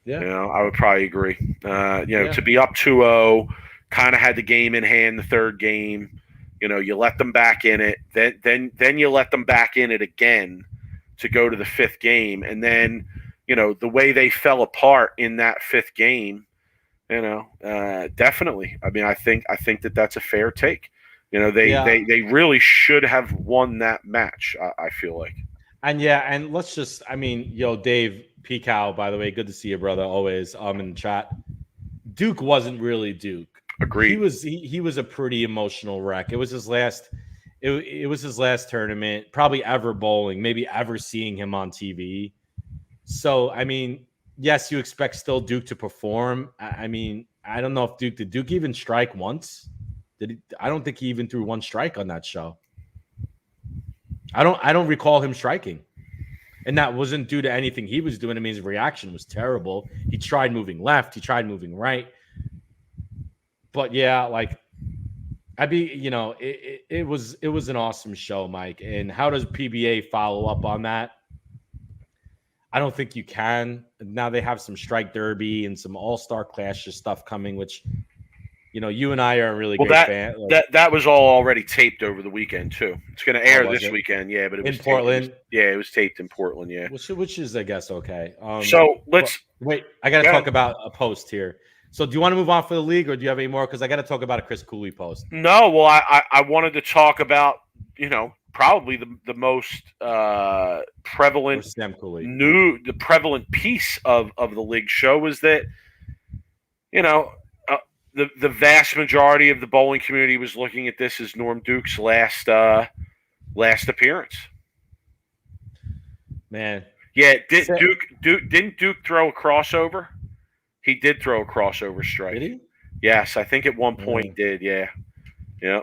Yeah, you know, I would probably agree. To be up 2-0, kind of had the game in hand the third game. You know, you let them back in it, then you let them back in it again to go to the 5th game, and then you know the way they fell apart in that 5th game. You know, definitely. I mean, I think that's a fair take. You know, they really should have won that match. I feel like. And let's just, Dave Pekow, by the way, good to see you, brother. Always in the chat. Duke wasn't really Duke. Agreed. He was a pretty emotional wreck. It was his last. It was his last tournament, probably ever bowling, maybe ever seeing him on TV. So, I mean, yes, you expect still Duke to perform. I mean, I don't know if did Duke even strike once? Did he? I don't think he even threw one strike on that show. I don't recall him striking. And that wasn't due to anything he was doing. I mean, his reaction was terrible. He tried moving left. He tried moving right. But yeah, like it was an awesome show, Mike. And how does PBA follow up on that? I don't think you can. Now they have some strike derby and some all-star clashes stuff coming, which you and I are a really great fan. That was all already taped over the weekend too. It's going to air this weekend, yeah. But it was in Portland. It was taped in Portland, yeah. Which is, I guess, okay. So let's wait. I got to talk about a post here. So do you want to move on for the league, or do you have any more? Because I got to talk about a Chris Cooley post. No, well, I wanted to talk about probably the most prevalent the prevalent piece of the league show was that the vast majority of the bowling community was looking at this as Norm Duke's last appearance. Man, yeah, didn't Duke throw a crossover? He did throw a crossover strike. Did he? Yes, I think at one point he did. Yeah, yeah.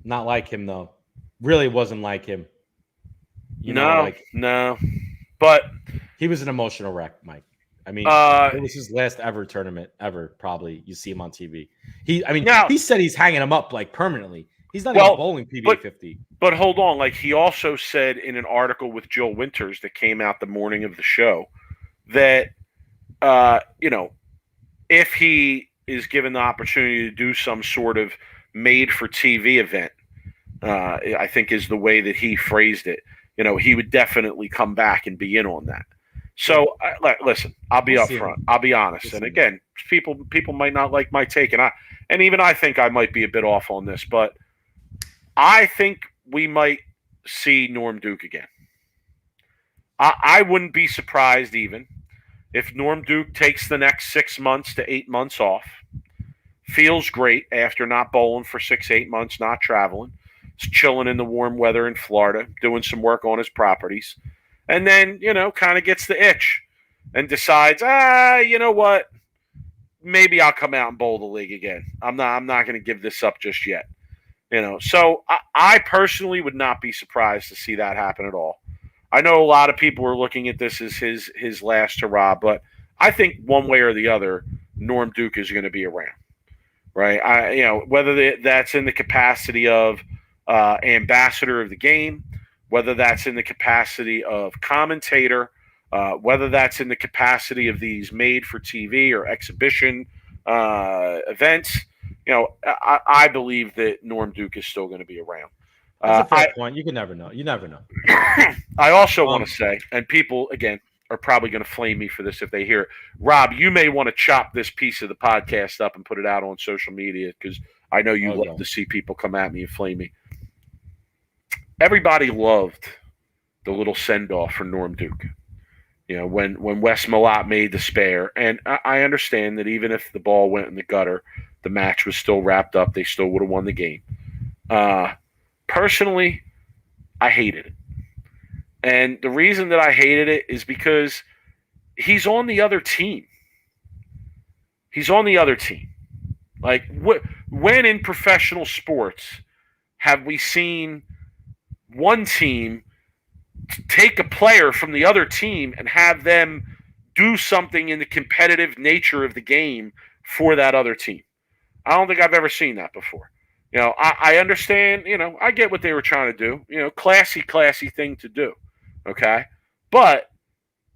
Not like him though. Really wasn't like him. No. But he was an emotional wreck, Mike. I mean, it was his last ever tournament ever. Probably you see him on TV. He said he's hanging him up like permanently. He's not even bowling PBA 50. But hold on, like he also said in an article with Jill Winters that came out the morning of the show that if he is given the opportunity to do some sort of made for TV event, I think is the way that he phrased it. He would definitely come back and be in on that. So listen, I'll be upfront. I'll be honest. And again, people might not like my take, and even I think I might be a bit off on this, but I think we might see Norm Duke again. I wouldn't be surprised even if Norm Duke takes the next 6 months to 8 months off, feels great after not bowling for 6-8 months, not traveling, chilling in the warm weather in Florida, doing some work on his properties. And then, kind of gets the itch and decides, you know what? Maybe I'll come out and bowl the league again. I'm not going to give this up just yet. So I personally would not be surprised to see that happen at all. I know a lot of people are looking at this as his last hurrah, but I think one way or the other, Norm Duke is going to be around, right? Whether that's in the capacity of ambassador of the game, whether that's in the capacity of commentator, whether that's in the capacity of these made-for-TV or exhibition events, I believe that Norm Duke is still going to be around. That's a fair point. You can never know. You never know. I also want to say, and people, again, are probably going to flame me for this if they hear it. Rob, you may want to chop this piece of the podcast up and put it out on social media because I know you love to see people come at me and flame me. Everybody loved the little send-off for Norm Duke. When Wes Malott made the spare. And I understand that even if the ball went in the gutter, the match was still wrapped up. They still would have won the game. Personally, I hated it. And the reason that I hated it is because he's on the other team. He's on the other team. Like, when in professional sports have we seen one team take a player from the other team and have them do something in the competitive nature of the game for that other team? I don't think I've ever seen that before. I understand, I get what they were trying to do, classy thing to do. Okay. But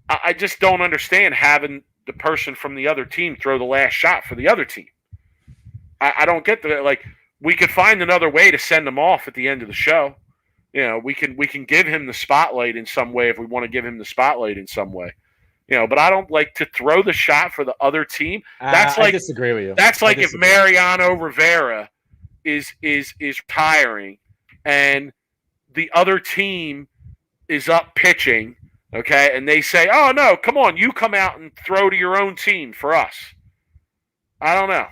I just don't understand having the person from the other team throw the last shot for the other team. I don't get that. Like, we could find another way to send him off at the end of the show. We can give him the spotlight in some way if we want to give him the spotlight in some way. But I don't like to throw the shot for the other team. That's I disagree with you. That's like if Mariano Rivera is retiring and the other team is up pitching, okay, and they say, "Oh no, come on, you come out and throw to your own team for us." I don't know.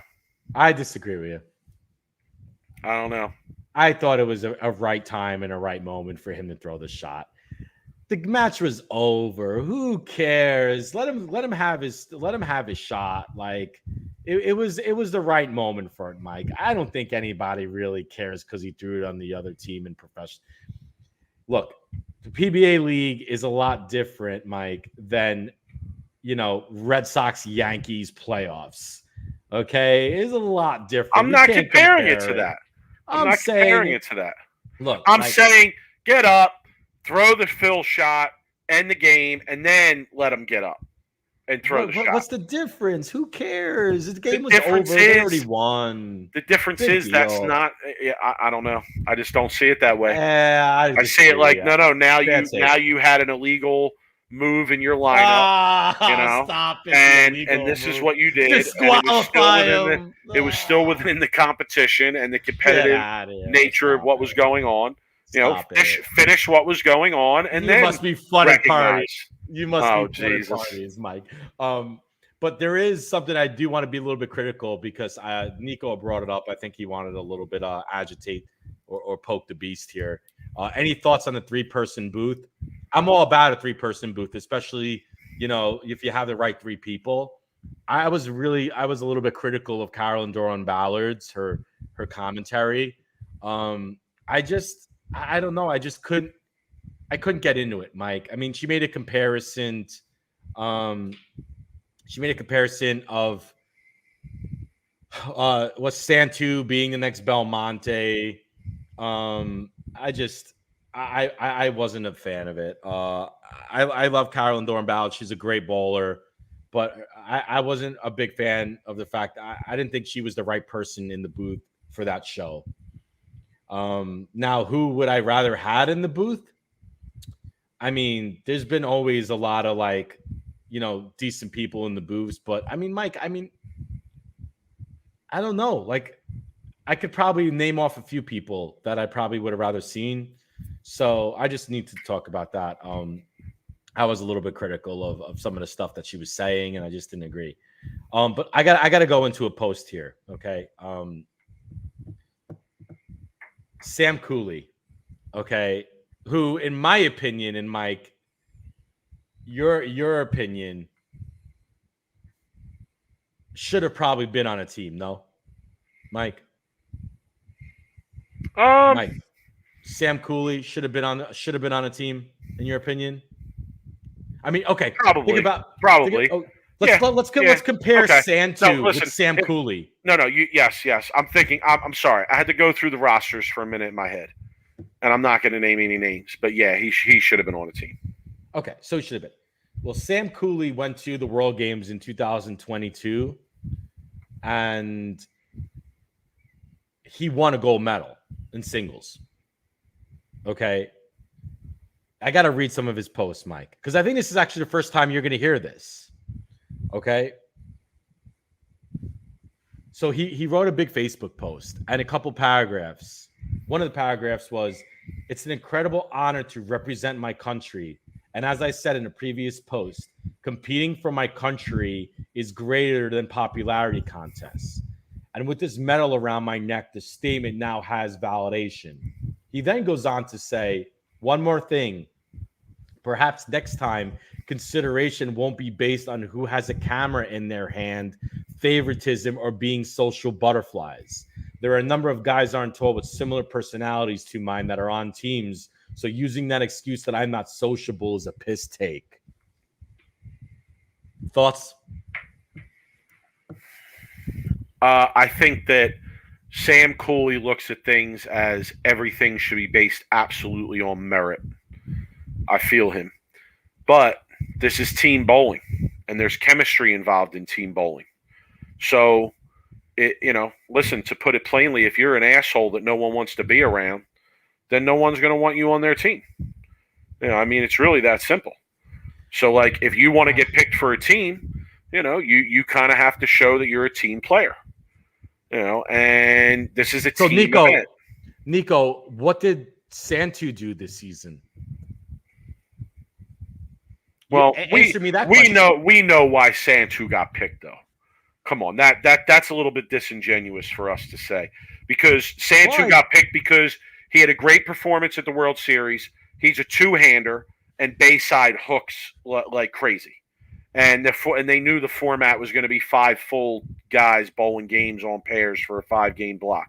I disagree with you. I don't know. I thought it was a right time and a right moment for him to throw the shot. The match was over. Who cares? Let him have his shot. Like, it was the right moment for it, Mike. I don't think anybody really cares because he threw it on the other team in professional. Look, the PBA League is a lot different, Mike, than Red Sox Yankees playoffs. Okay, it's a lot different. I'm not comparing it to that. I'm not comparing it to that. Look, I'm saying get up, throw the fill shot, end the game, and then let them get up and throw the shot. What's the difference? Who cares? The game was over. They already won. The difference is that's not. I don't know. I just don't see it that way. I see it like no. Now you had an illegal move in your lineup. Stop it! And this is what you did. It was still within the competition and the competitive nature of what was going on. Finish what was going on, and then must be fun at parties. You must be fun at parties, Mike. But there is something I do want to be a little bit critical because Nico brought it up. I think he wanted a little bit agitate or poke the beast here. Any thoughts on the 3-person booth? I'm all about a 3-person booth, especially if you have the right 3 people. I was a little bit critical of Carolyn Doran Ballard's her commentary. I don't know. I couldn't get into it, Mike. I mean, she made a comparison. She made a comparison of Santu being the next Belmonte. I wasn't a fan of it. I love Carolyn Doran Ballard. She's a great bowler, but I wasn't a big fan of the fact that I didn't think she was the right person in the booth for that show. Now, who would I rather had in the booth? I mean, there's been always a lot of decent people in the booths, but I mean, Mike, I don't know. Like, I could probably name off a few people that I probably would have rather seen. So I just need to talk about that. I was a little bit critical of some of the stuff that she was saying, and I just didn't agree. But I got to go into a post here. Okay. Sam Cooley. Okay. Who, in my opinion, and Mike, your opinion, should have probably been on a team. No, Mike. Mike. Sam Cooley should have been on a team, in your opinion. I mean, okay. Probably. Let's compare Santu with Sam Cooley. No. Yes. I'm sorry. I had to go through the rosters for a minute in my head, and I'm not going to name any names. But yeah, he should have been on a team. Okay, so he should have been. Well, Sam Cooley went to the World Games in 2022, and he won a gold medal in singles. Okay. I got to read some of his posts, Mike, because I think this is actually the first time you're going to hear this. Okay. So he wrote a big Facebook post and a couple paragraphs. One of the paragraphs was, "It's an incredible honor to represent my country. And as I said in a previous post, competing for my country is greater than popularity contests. And with this medal around my neck, the statement now has validation." He then goes on to say, "One more thing. Perhaps next time, consideration won't be based on who has a camera in their hand, favoritism, or being social butterflies. There are a number of guys on tour with similar personalities to mine that are on teams, so using that excuse that I'm not sociable is a piss take." Thoughts? I think that Sam Cooley looks at things as everything should be based absolutely on merit. I feel him. But this is team bowling, and there's chemistry involved in team bowling. So, listen, to put it plainly, if you're an asshole that no one wants to be around, then no one's going to want you on their team. It's really that simple. So, if you want to get picked for a team, you kind of have to show that you're a team player. And this is a team event. Nico, what did Santu do this season? Well, answer me that question. We know why Santu got picked, though. Come on, that's a little bit disingenuous for us to say, because Santu got picked because he had a great performance at the World Series. He's a two-hander and Bayside hooks like crazy. and they knew the format was going to be 5 full guys bowling games on pairs for a 5-game block.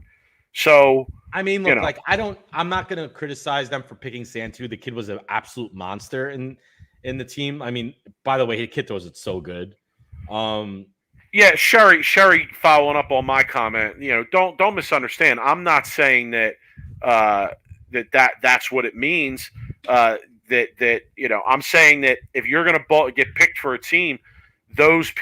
So I mean, look, I'm not going to criticize them for picking Santu. The kid was an absolute monster in the team. I mean, by the way, his kid throws it so good. Yeah, Sherry, following up on my comment, don't misunderstand. I'm not saying that that's what it means. I'm saying that if you're going to get picked for a team, those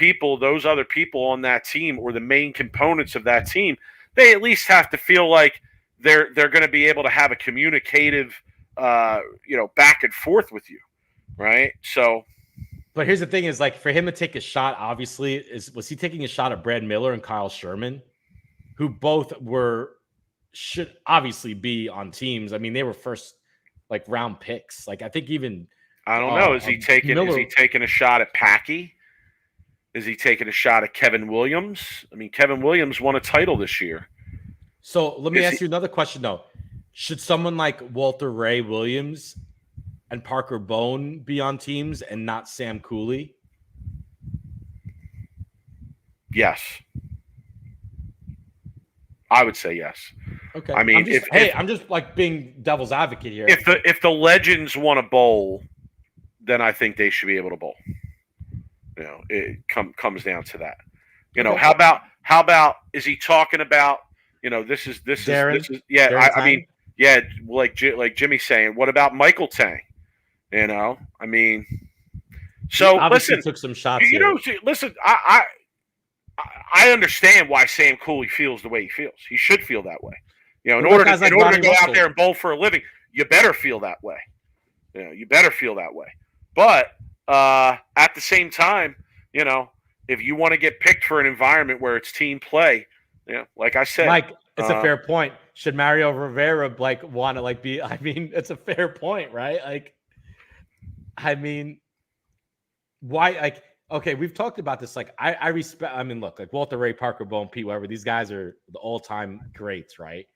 other people on that team, or the main components of that team, they at least have to feel like they're going to be able to have a communicative, back and forth with you, right? So. But here's the thing: is like for him to take a shot. Obviously, was he taking a shot at Brad Miller and Kyle Sherman, who both should obviously be on teams. I mean, they were first round picks. Like I think even I don't know. Is he taking a shot at Packy? Is he taking a shot at Kevin Williams? I mean, Kevin Williams won a title this year. So let me ask you another question though: should someone like Walter Ray Williams and Parker Bone be on teams and not Sam Cooley? Yes. I would say yes. Okay. I mean, I'm just being devil's advocate here. If the legends want to bowl, then I think they should be able to bowl. It comes down to that. Okay. How about is he talking about, this is yeah, I mean, yeah, like Jimmy's saying, what about Michael Tang? I mean, so he obviously listen, took some shots. Listen, I understand why Sam Cooley feels the way he feels. He should feel that way. In order to go out there and bowl for a living, you better feel that way. You better feel that way. But at the same time, if you want to get picked for an environment where it's team play, like I said, Mike, it's a fair point. Should Mario Rivera want to be? I mean, it's a fair point, right? I mean, why? Okay, we've talked about this. I respect. I mean, look, Walter Ray, Parker Bone, Pete Weber. These guys are the all-time greats, right?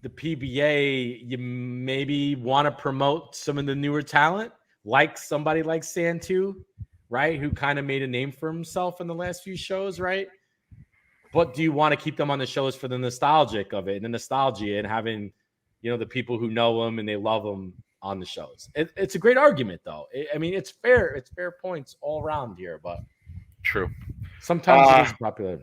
The PBA, you maybe want to promote some of the newer talent, like somebody like Santu, right? Who kind of made a name for himself in the last few shows, right? But do you want to keep them on the shows for the nostalgic of it and the nostalgia and having, the people who know them and they love them on the shows? It's a great argument, though. I mean, it's fair. It's fair points all around here, but true. Sometimes it is popular.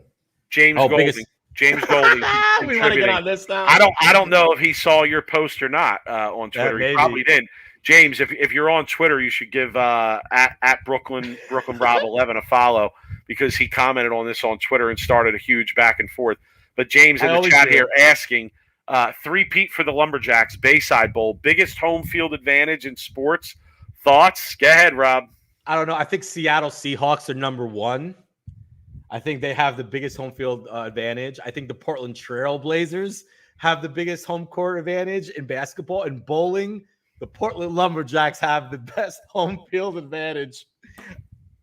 James Golding. James Golding. We want to get on this now. I don't know if he saw your post or not on Twitter. He probably didn't. James, if you're on Twitter, you should give at Brooklyn Rob 11 a follow, because he commented on this on Twitter and started a huge back and forth. But James in the chat here asking, 3-peat for the Lumberjacks, Bayside Bowl, biggest home field advantage in sports. Thoughts? Go ahead, Rob. I don't know. I think Seattle Seahawks are number 1. I think they have the biggest home field advantage. I think the Portland Trail Blazers have the biggest home court advantage in basketball. And bowling, the Portland Lumberjacks have the best home field advantage.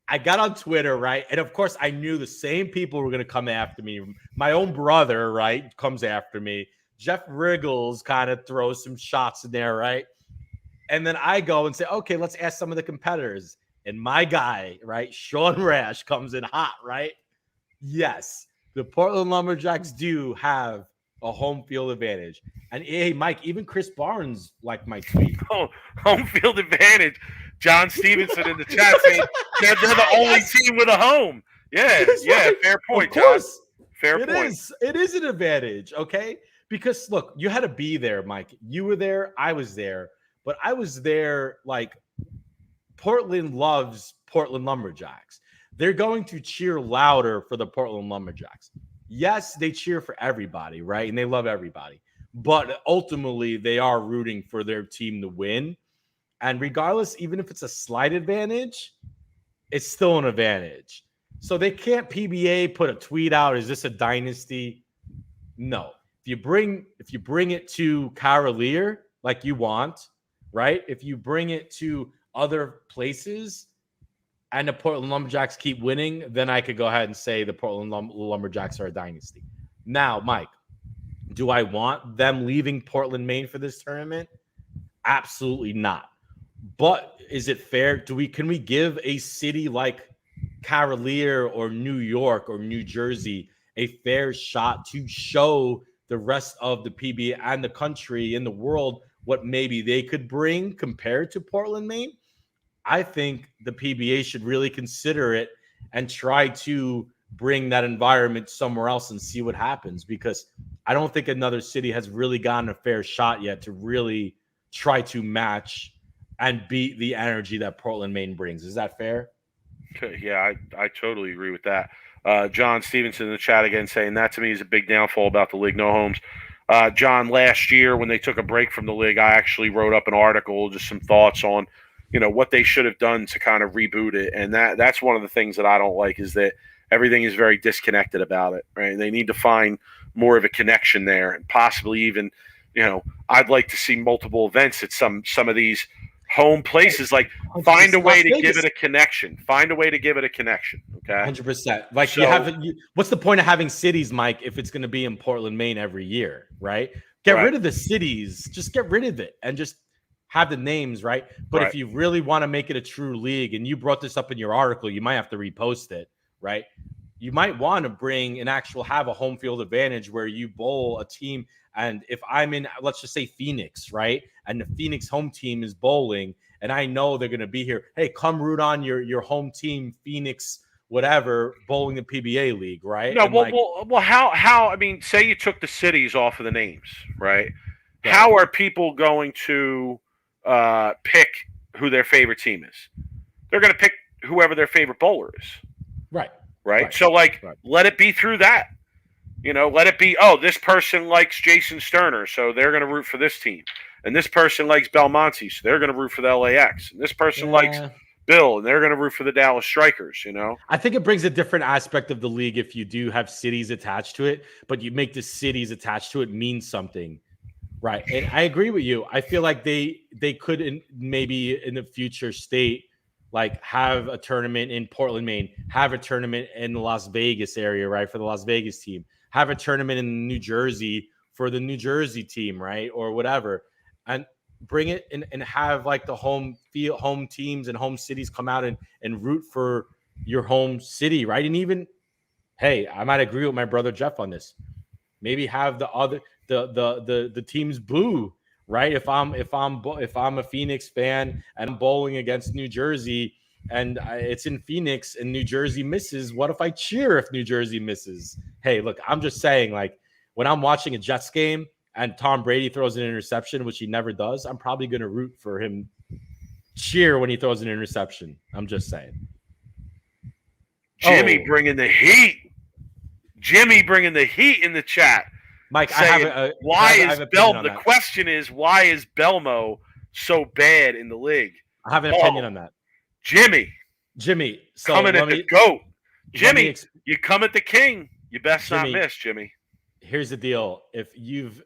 I got on Twitter, right? And of course, I knew the same people were going to come after me. My own brother, right, comes after me. Jeff Riggles kind of throws some shots in there, right? And then I go and say, okay, let's ask some of the competitors. And my guy, right, Sean Rash comes in hot, right? Yes, the Portland Lumberjacks do have a home field advantage. And hey, Mike, even Chris Barnes liked my tweet. Oh, home field advantage. John Stevenson in the chat saying they're the only team with a home. Yeah, yeah, fair point, John. Fair point. It is an advantage, okay? Because look, you had to be there, Mike. You were there, I was there, but I was there. Portland loves Portland Lumberjacks. They're going to cheer louder for the Portland Lumberjacks. Yes, they cheer for everybody, right? And they love everybody. But ultimately, they are rooting for their team to win. And regardless, even if it's a slight advantage, it's still an advantage. So they can't PBA put a tweet out, is this a dynasty? No. If you bring it to Carolier like you want, right? If you bring it to other places and the Portland Lumberjacks keep winning, then I could go ahead and say the Portland Lumberjacks are a dynasty. Now, Mike, do I want them leaving Portland, Maine for this tournament? Absolutely not. But is it fair? Can we give a city like Cavalier or New York or New Jersey a fair shot to show the rest of the PBA and the country and the world what maybe they could bring compared to Portland, Maine? I think the PBA should really consider it and try to bring that environment somewhere else and see what happens, because I don't think another city has really gotten a fair shot yet to really try to match and beat the energy that Portland, Maine brings. Is that fair? Yeah, I totally agree with that. John Stevenson in the chat again saying that to me is a big downfall about the league. No homes. John, last year when they took a break from the league, I actually wrote up an article, just some thoughts on, what they should have done to kind of reboot it. And that's one of the things that I don't like, is that everything is very disconnected about it, right? They need to find more of a connection there, and possibly even, I'd like to see multiple events at some of these home places. Like, find a way to give it a connection. Find a way to give it a connection. Okay, 100%. Like, what's the point of having cities, Mike, if it's going to be in Portland, Maine every year, right? Get rid of the cities. Just get rid of it and just have the names, right? But if you really want to make it a true league, and you brought this up in your article, you might have to repost it, right? You might want to have a home field advantage where you bowl a team. And if I'm in, let's just say Phoenix, right? And the Phoenix home team is bowling, and I know they're going to be here. Hey, come root on your home team, Phoenix, whatever, bowling the PBA League, right? No, well, how? I mean, say you took the cities off of the names, right? How are people going to pick who their favorite team is? They're going to pick whoever their favorite bowler is. Right. So, let it be through that. Let it be, this person likes Jason Sterner, so they're going to root for this team. And this person likes Belmonte, so they're going to root for the LAX. And this person likes Bill, and they're going to root for the Dallas Strikers, I think it brings a different aspect of the league if you do have cities attached to it, but you make the cities attached to it mean something. Right. And I agree with you. I feel like they could maybe in the future state, like, have a tournament in Portland, Maine, have a tournament in the Las Vegas area, right, for the Las Vegas team, have a tournament in New Jersey for the New Jersey team, right, or whatever, and bring it and have like the home teams and home cities come out and root for your home city, right? And even, hey, I might agree with my brother Jeff on this. Maybe have the teams boo. Right, if I'm a Phoenix fan and I'm bowling against New Jersey and it's in Phoenix and New Jersey misses, what if I cheer if New Jersey misses? Hey, look, I'm just saying, like, when I'm watching a Jets game and Tom Brady throws an interception, which he never does, I'm probably going to root for him, cheer when he throws an interception. I'm just saying. Jimmy bringing the heat. Jimmy bringing the heat in the chat. Mike, the question is, why is Belmo so bad in the league? I have an opinion on that. Jimmy. So coming at the GOAT. Jimmy, you come at the king. You best not miss, Jimmy. Here's the deal. If you've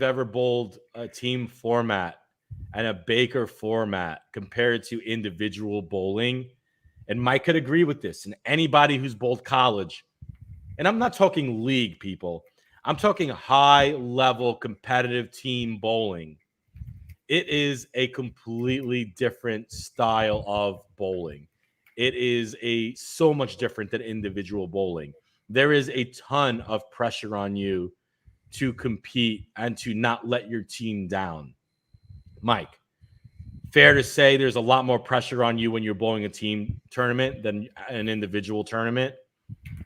ever bowled a team format and a Baker format compared to individual bowling, and Mike could agree with this, and anybody who's bowled college, and I'm not talking league, people, I'm talking high-level competitive team bowling. It is a completely different style of bowling. It is so much different than individual bowling. There is a ton of pressure on you to compete and to not let your team down. Mike, fair to say there's a lot more pressure on you when you're bowling a team tournament than an individual tournament?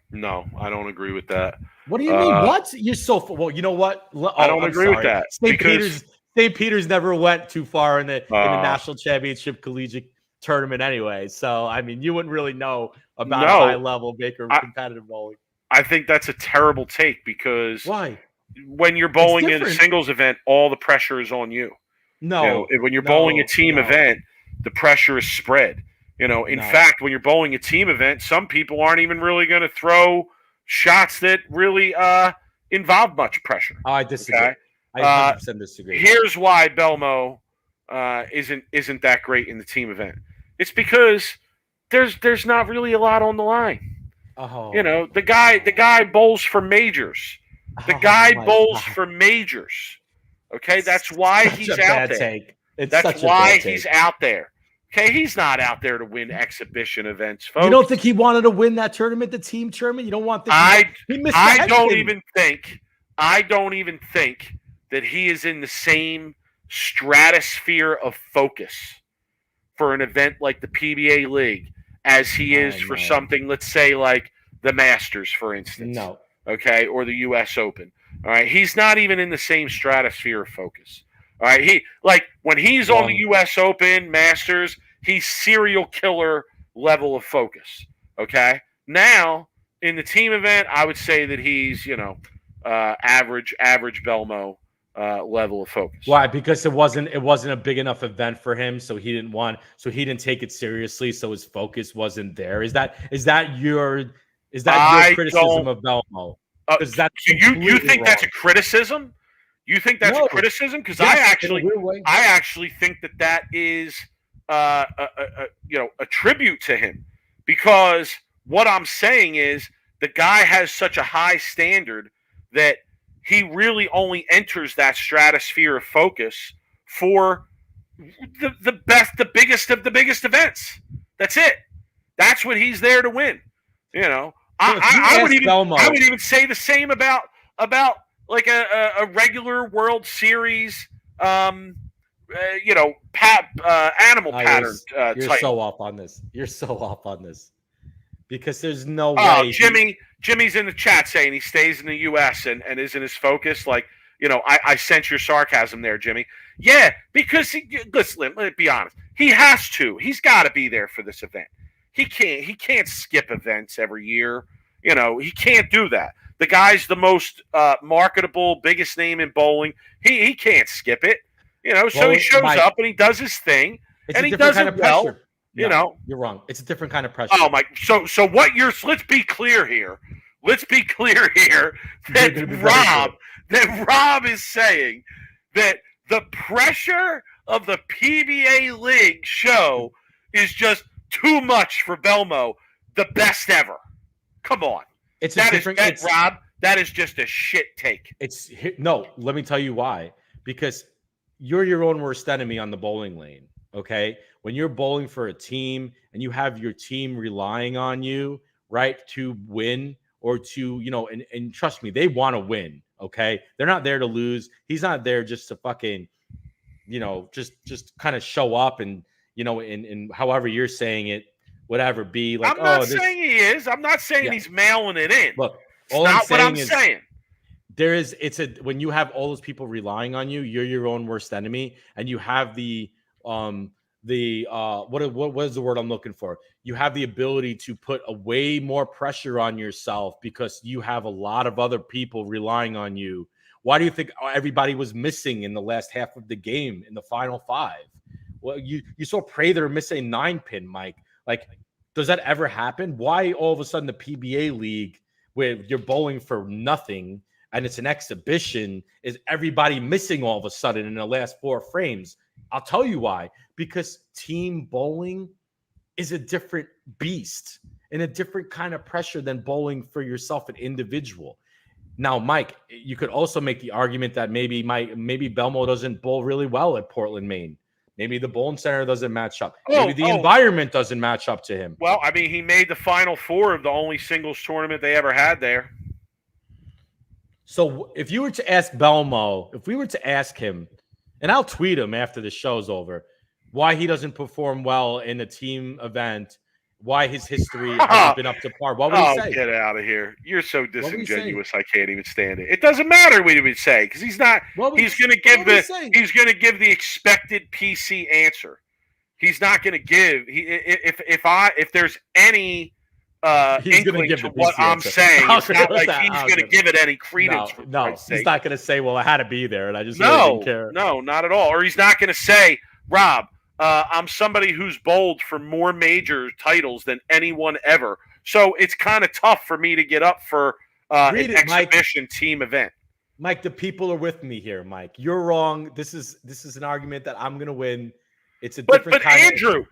No, I don't agree with that. What do you mean? What? You're so well. You know what? I don't agree with that. St. Peter's never went too far in the national championship collegiate tournament anyway. So I mean, you wouldn't really know about high level Baker competitive bowling. I think that's a terrible take, because why? When you're bowling in a singles event, all the pressure is on you. When you're bowling a team event, the pressure is spread. In fact, when you're bowling a team event, some people aren't even really going to throw shots that really involve much pressure. Oh, I disagree. Okay? I 100% disagree. Here's why Belmo isn't that great in the team event. It's because there's not really a lot on the line. Oh. The guy bowls for majors. The guy bowls for majors. Okay, that's why he's out there. That's why he's out there. Okay, he's not out there to win exhibition events, folks. You don't think he wanted to win that tournament, the team tournament? You don't want this? I don't even think that he is in the same stratosphere of focus for an event like the PBA League as he is for something, let's say, like the Masters, for instance. No. Okay, or the U.S. Open. All right, he's not even in the same stratosphere of focus. All right, when he's on the U.S. Open, Masters, he's serial killer level of focus. Okay, now in the team event, I would say that he's average Belmo level of focus. Why? Because it wasn't a big enough event for him, so he didn't take it seriously, so his focus wasn't there. Is that your criticism of Belmo? You think that's a criticism? You think that's a criticism? Because I actually think that is a tribute to him. Because what I'm saying is the guy has such a high standard that he really only enters that stratosphere of focus for the biggest of the biggest events. That's it. That's what he's there to win. I would even say the same about like a regular World Series, animal pattern. You're so off on this. Because there's no way. Jimmy's in the chat saying he stays in the U.S. and isn't his focus. Like, I sense your sarcasm there, Jimmy. Yeah, because listen, let's be honest. He has to. He's got to be there for this event. He can't skip events every year. He can't do that. The guy's the most marketable, biggest name in bowling. He can't skip it. So he shows up and he does his thing, and he does it well. You're wrong. It's a different kind of pressure. Oh my! So what let's be clear here. Let's be clear here that Rob is saying that the pressure of the PBA League show is just too much for Belmo, the best ever. Come on. Rob, that is just a shit take. Let me tell you why. Because you're your own worst enemy on the bowling lane, okay? When you're bowling for a team and you have your team relying on you, right, to win or to, and trust me, they want to win, okay? They're not there to lose. He's not there just to fucking, just kind of show up and, in however you're saying it, whatever, be like, I'm not saying he is. I'm not saying he's mailing it in. Look, saying. When you have all those people relying on you, you're your own worst enemy, and you have what is the word I'm looking for? You have the ability to put a way more pressure on yourself because you have a lot of other people relying on you. Why do you think everybody was missing in the last half of the game in the final five? Well, you saw Prather miss a 9-pin, Mike. Like, does that ever happen? Why all of a sudden the PBA League, where you're bowling for nothing and it's an exhibition, is everybody missing all of a sudden in the last 4 frames? I'll tell you why. Because team bowling is a different beast and a different kind of pressure than bowling for yourself, an individual. Now, Mike, you could also make the argument that maybe Belmo doesn't bowl really well at Portland, Maine. Maybe the bowling center doesn't match up. Maybe the environment doesn't match up to him. Well, I mean, he made the Final Four of the only singles tournament they ever had there. So if you were to ask Belmo, if we were to ask him, and I'll tweet him after the show's over, why he doesn't perform well in a team event, why his history hasn't been up to par, what would he say? Get out of here. You're so disingenuous, I can't even stand it. It doesn't matter what he would say, because he's not he's gonna give the expected PC answer. He's not gonna give if there's any inkling to what I'm saying, it's not like he's gonna give it any credence. No, he's not gonna say, well, I had to be there and I just really didn't care. No, not at all. Or he's not gonna say, Rob, I'm somebody who's bowled for more major titles than anyone ever. So it's kind of tough for me to get up for an exhibition team event. Mike, the people are with me here, Mike. You're wrong. This is an argument that I'm going to win. It's a different kind Andrew,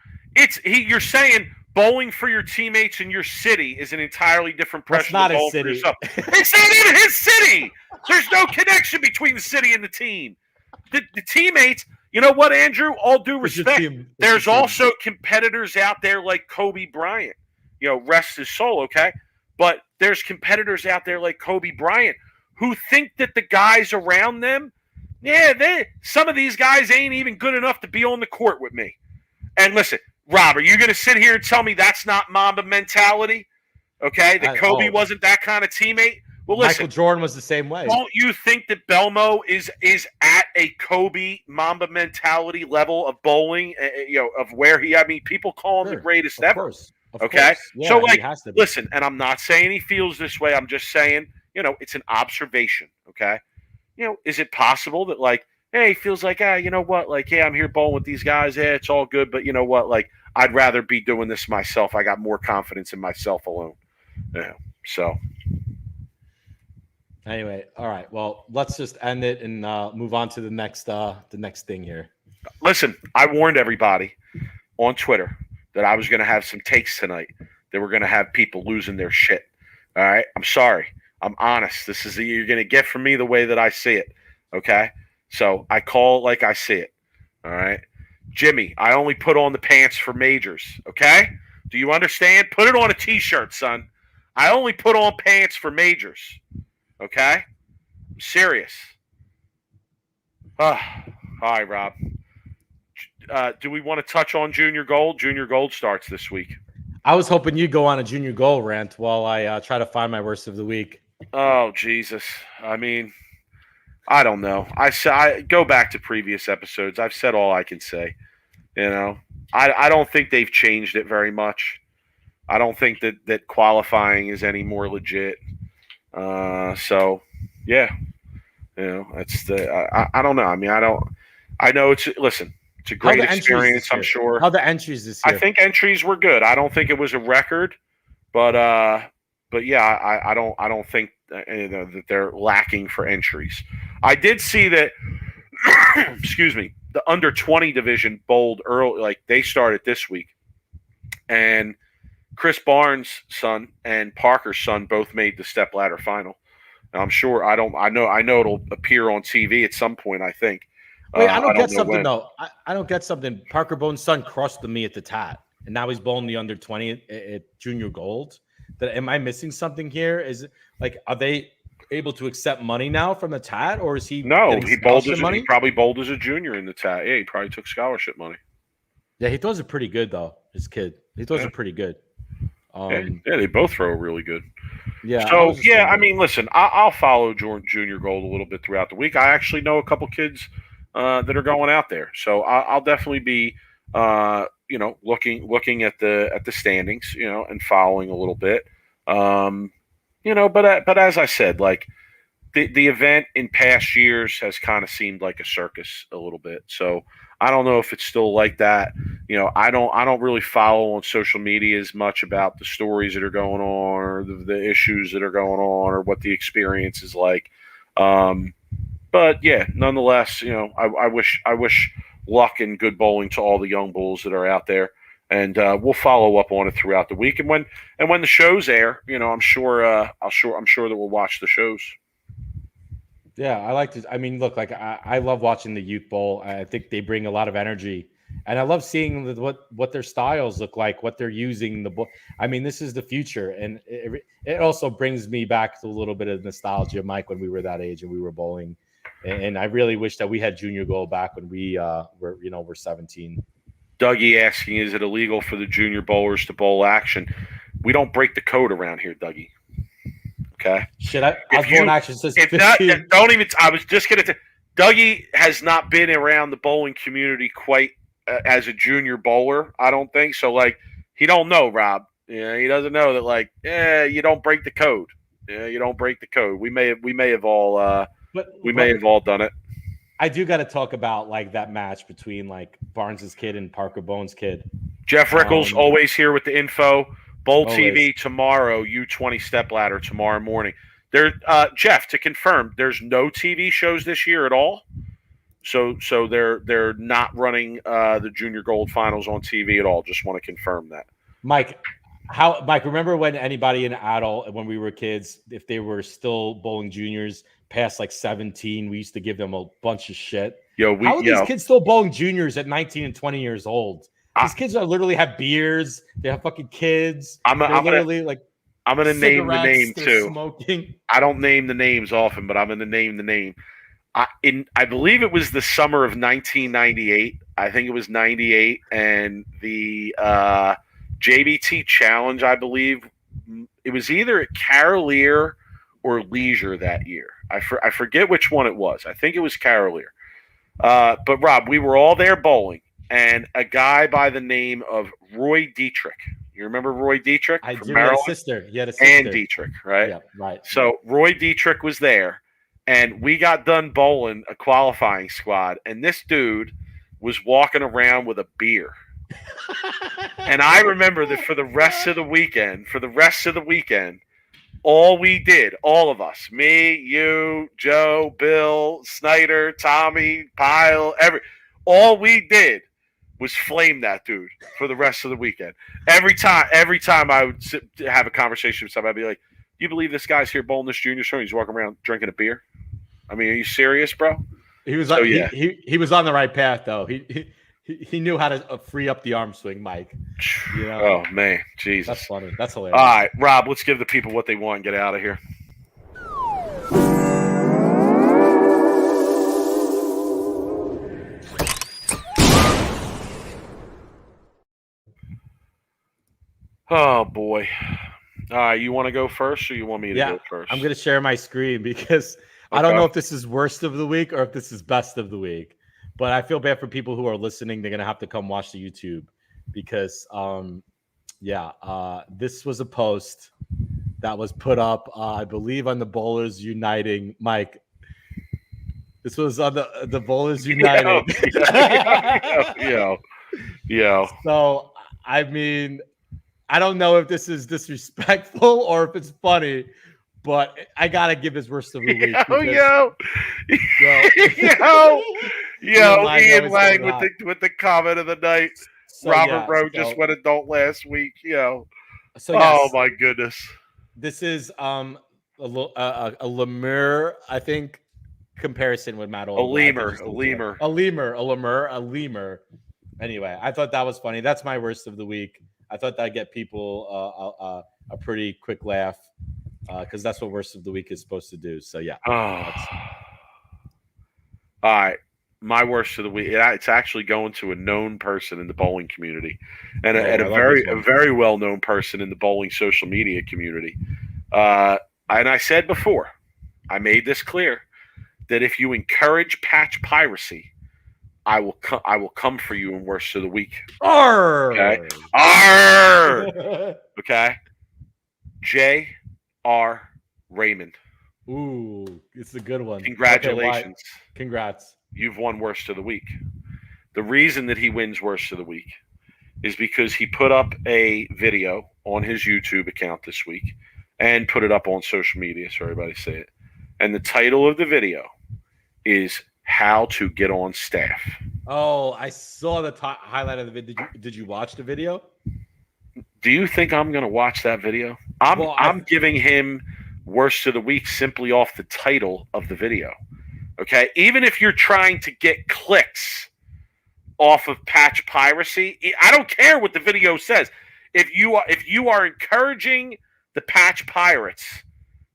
you're saying bowling for your teammates in your city is an entirely different pressure. That's not a city. It's not even his city. There's no connection between the city and the team. The teammates, you know what, Andrew? All due respect, It's there's also competitors out there like Kobe Bryant. You know, rest his soul, okay? But there's competitors out there like Kobe Bryant who think that the guys around them, some of these guys ain't even good enough to be on the court with me. And listen, Rob, are you going to sit here and tell me that's not Mamba mentality? Okay, that Kobe wasn't that kind of teammate? Well, listen, Michael Jordan was the same way. Don't you think that Belmo is at a Kobe Mamba mentality level of bowling? Of where he. I mean, people call him the greatest ever. Of okay, course. Yeah, so like, listen, and I'm not saying he feels this way. I'm just saying, it's an observation. Okay, is it possible that like, hey, he feels like, you know what, like, hey, I'm here bowling with these guys. Yeah, it's all good, but you know what, like, I'd rather be doing this myself. I got more confidence in myself alone. Yeah. So. Anyway, all right. Well, let's just end it and move on to the next thing here. Listen, I warned everybody on Twitter that I was going to have some takes tonight. That we're going to have people losing their shit. All right. I'm sorry. I'm honest. This is you're going to get from me the way that I see it. Okay. So I call it like I see it. All right. Jimmy, I only put on the pants for majors. Okay. Do you understand? Put it on a t-shirt, son. I only put on pants for majors. Okay? I'm serious. All right, Rob. Do we want to touch on Junior Gold? Junior Gold starts this week. I was hoping you'd go on a Junior Gold rant while I try to find my worst of the week. Oh, Jesus. I mean, I don't know. I go back to previous episodes. I've said all I can say. I don't think they've changed it very much. I don't think that qualifying is any more legit. So, yeah. It's I don't know. I mean, I know it's a great experience, I'm sure. How the entries this year? I think entries were good. I don't think it was a record, but yeah, I don't think that they're lacking for entries. I did see that, excuse me, the under 20 division bowled early, like they started this week, and Chris Barnes' son and Parker's son both made the stepladder final. And I'm sure I know it'll appear on TV at some point, I think. Wait, I don't get something though. I don't get something. Parker Bone's son crushed me at the TAT, and now he's bowling the under 20 at Junior Gold. Am I missing something here? Is it like, are they able to accept money now from the TAT, or is he? No, he probably bowled as a junior in the TAT. Yeah, he probably took scholarship money. Yeah, he throws it pretty good though. His kid, he throws it pretty good. Yeah, they both throw really good. Yeah. So I mean, listen, I'll follow Junior Gold a little bit throughout the week. I actually know a couple kids that are going out there, so I'll definitely be looking at the standings, and following a little bit. But as I said, like the event in past years has kind of seemed like a circus a little bit. So I don't know if it's still like that. I don't really follow on social media as much about the stories that are going on or the issues that are going on or what the experience is like. But yeah, nonetheless, I wish luck and good bowling to all the young bulls that are out there, and we'll follow up on it throughout the week. And when the shows air, I'm sure that we'll watch the shows. Yeah, I like to. I mean, look, like I love watching the youth bowl. I think they bring a lot of energy, and I love seeing what their styles look like, what they're using the bowl. I mean, this is the future, and it also brings me back to a little bit of nostalgia, Mike, when we were that age and we were bowling. And I really wish that we had Junior Gold back when we were 17. Dougie asking, is it illegal for the junior bowlers to bowl action? We don't break the code around here, Dougie. Okay. Action says 15. Don't even. I was just gonna. Dougie has not been around the bowling community quite as a junior bowler. I don't think so. Like he don't know, Rob. Yeah, he doesn't know that. Like, you don't break the code. Yeah, you don't break the code. We may have all done it. I do got to talk about like that match between like Barnes's kid and Parker Bone's kid. Jeff Rickles always here with the info. Bowl TV tomorrow, U20 stepladder tomorrow morning. Jeff, to confirm, there's no TV shows this year at all. So they're not running the Junior Gold finals on TV at all. Just want to confirm that. Mike, remember when anybody in adult, when we were kids, if they were still bowling juniors past like 17, we used to give them a bunch of shit. How are these kids still bowling juniors at 19 and 20 years old? These kids are literally have beards. They have fucking kids. I'm gonna name the name too. Smoking. I don't name the names often, but I'm gonna name the name. I believe it was the summer of 1998. I think it was 98, and the JBT Challenge. I believe it was either at Carolier or Leisure that year. I forget which one it was. I think it was Carolier. But Rob, we were all there bowling, and a guy by the name of Roy Dietrich. You remember Roy Dietrich? I do. He had a sister. And Dietrich, right? Yeah, right. So Roy Dietrich was there, and we got done bowling a qualifying squad, and this dude was walking around with a beer. And I remember that for the rest of the weekend, all we did, all of us, me, you, Joe, Bill, Snyder, Tommy, Pyle, all we did was flame that dude for the rest of the weekend. Every time I would have a conversation with somebody, I'd be like, "Do you believe this guy's here bowling this junior show? He's walking around drinking a beer? I mean, are you serious, bro?" He was he was on the right path though. He knew how to free up the arm swing, Mike. You know? Oh man, Jesus, that's funny. That's hilarious. All right, Rob, let's give the people what they want and get out of here. Oh boy. All right, you want to go first, or you want me to go first? I'm going to share my screen because I don't know if this is worst of the week or if this is best of the week. But I feel bad for people who are listening. They're going to have to come watch the YouTube because, this was a post that was put up, I believe, on the Bowlers Uniting. Mike, this was on the Bowlers Uniting. Yeah. So, I mean, I don't know if this is disrespectful or if it's funny, but I got to give this worst of the week. Ian Lang with the comment of the night. So, Robert Rowe just went adult last week. So oh my goodness. This is a lemur, I think, comparison with Matt Olin. A lemur. Anyway, I thought that was funny. That's my worst of the week. I thought that'd get people a pretty quick laugh because that's what worst of the week is supposed to do. So yeah. All right. My worst of the week. It's actually going to a known person in the bowling community, and a very well known person in the bowling social media community. And I said before, I made this clear that if you encourage patch piracy, I will come for you in worst of the week. Okay. Okay. J.R. Raymond. Ooh, it's a good one. Congratulations. Okay, congrats. You've won worst of the week. The reason that he wins worst of the week is because he put up a video on his YouTube account this week and put it up on social media so everybody see it. And the title of the video is How to Get on Staff. Oh, I saw the highlight of the video. Did you watch the video? Do you think I'm going to watch that video? I'm giving him worst of the week simply off the title of the video. Okay? Even if you're trying to get clicks off of patch piracy, I don't care what the video says. If you are encouraging the patch pirates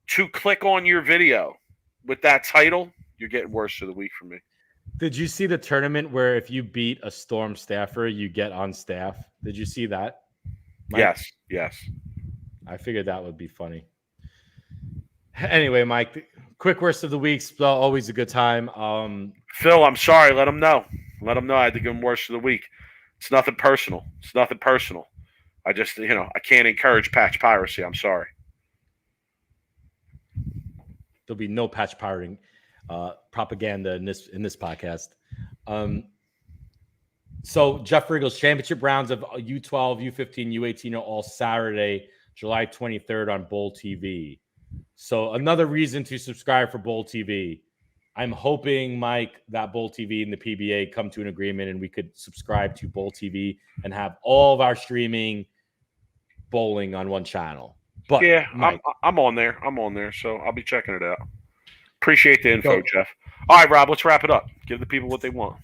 to click on your video with that title, you're getting worst of the week from me. Did you see the tournament where if you beat a Storm staffer, you get on staff? Did you see that, Mike? Yes. I figured that would be funny. Anyway, Mike, quick worst of the week. Always a good time. Phil, I'm sorry. Let him know. I had to give him worst of the week. It's nothing personal. I just, I can't encourage patch piracy. I'm sorry. There'll be no patch pirating propaganda in this podcast. So Jeff Riggle's championship rounds of U12, U15, U18 are all Saturday, July 23rd on Bowl TV. So another reason to subscribe for Bowl TV. I'm hoping, Mike, that Bowl TV and the PBA come to an agreement and we could subscribe to Bowl TV and have all of our streaming bowling on one channel. But yeah, Mike, I'm on there. So I'll be checking it out. Appreciate the info, Jeff. All right, Rob, let's wrap it up. Give the people what they want.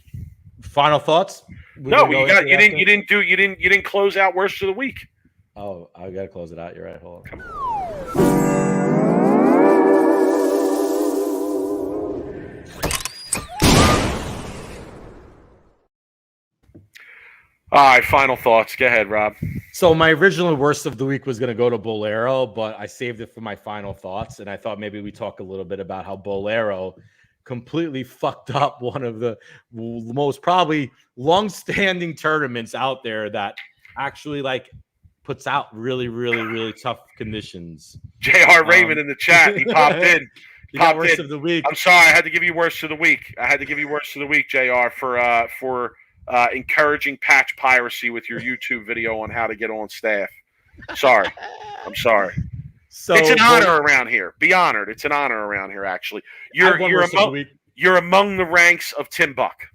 Final thoughts? You didn't close out worst of the week. Oh, I gotta close it out. You're right. Hold on. Come on. All right, final thoughts. Go ahead, Rob. So my original worst of the week was going to go to Bolero, but I saved it for my final thoughts, and I thought maybe we talk a little bit about how Bolero completely fucked up one of the most probably long-standing tournaments out there that actually like puts out really, really, really tough conditions. J.R. Raymond in the chat. He popped in. You got worst of the week. I'm sorry, I had to give you worst of the week. JR, for encouraging patch piracy with your YouTube video on how to get on staff. Sorry. I'm sorry. So it's an honor around here. Be honored. It's an honor around here, actually. You're among the ranks of Tim Buck.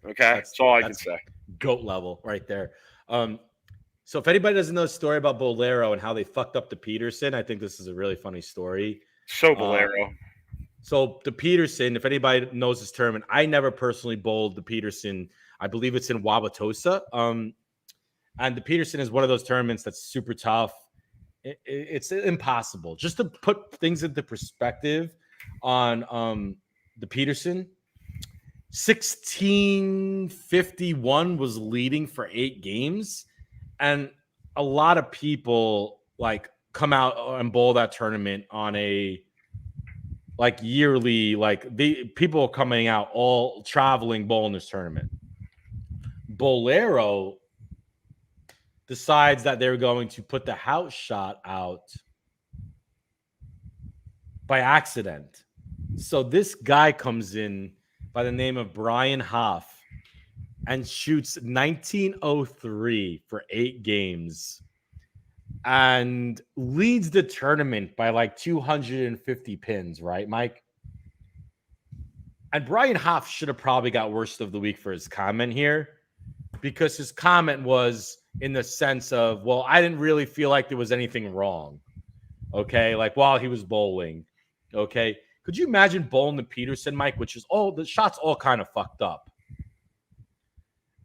Okay? That's all I can say. GOAT level right there. So if anybody doesn't know the story about Bolero and how they fucked up the Peterson, I think this is a really funny story. So Bolero. So the Peterson, if anybody knows this tournament, I never personally bowled the Peterson. I believe it's in Wauwatosa. And the Peterson is one of those tournaments that's super tough. It's impossible. Just to put things into perspective on the Peterson, 1651 was leading for 8 games. And a lot of people like come out and bowl that tournament on a like yearly, like the people are coming out all traveling bowling this tournament. Bolero decides that they're going to put the house shot out by accident. So this guy comes in by the name of Brian Hoff and shoots 1903 for 8 games and leads the tournament by like 250 pins, right, Mike? And Brian Hoff should have probably got worst of the week for his comment here, because his comment was in the sense of, well, I didn't really feel like there was anything wrong. Okay. Like while he was bowling. Okay. Could you imagine bowling the Peterson, Mike, which is all the shots all kind of fucked up.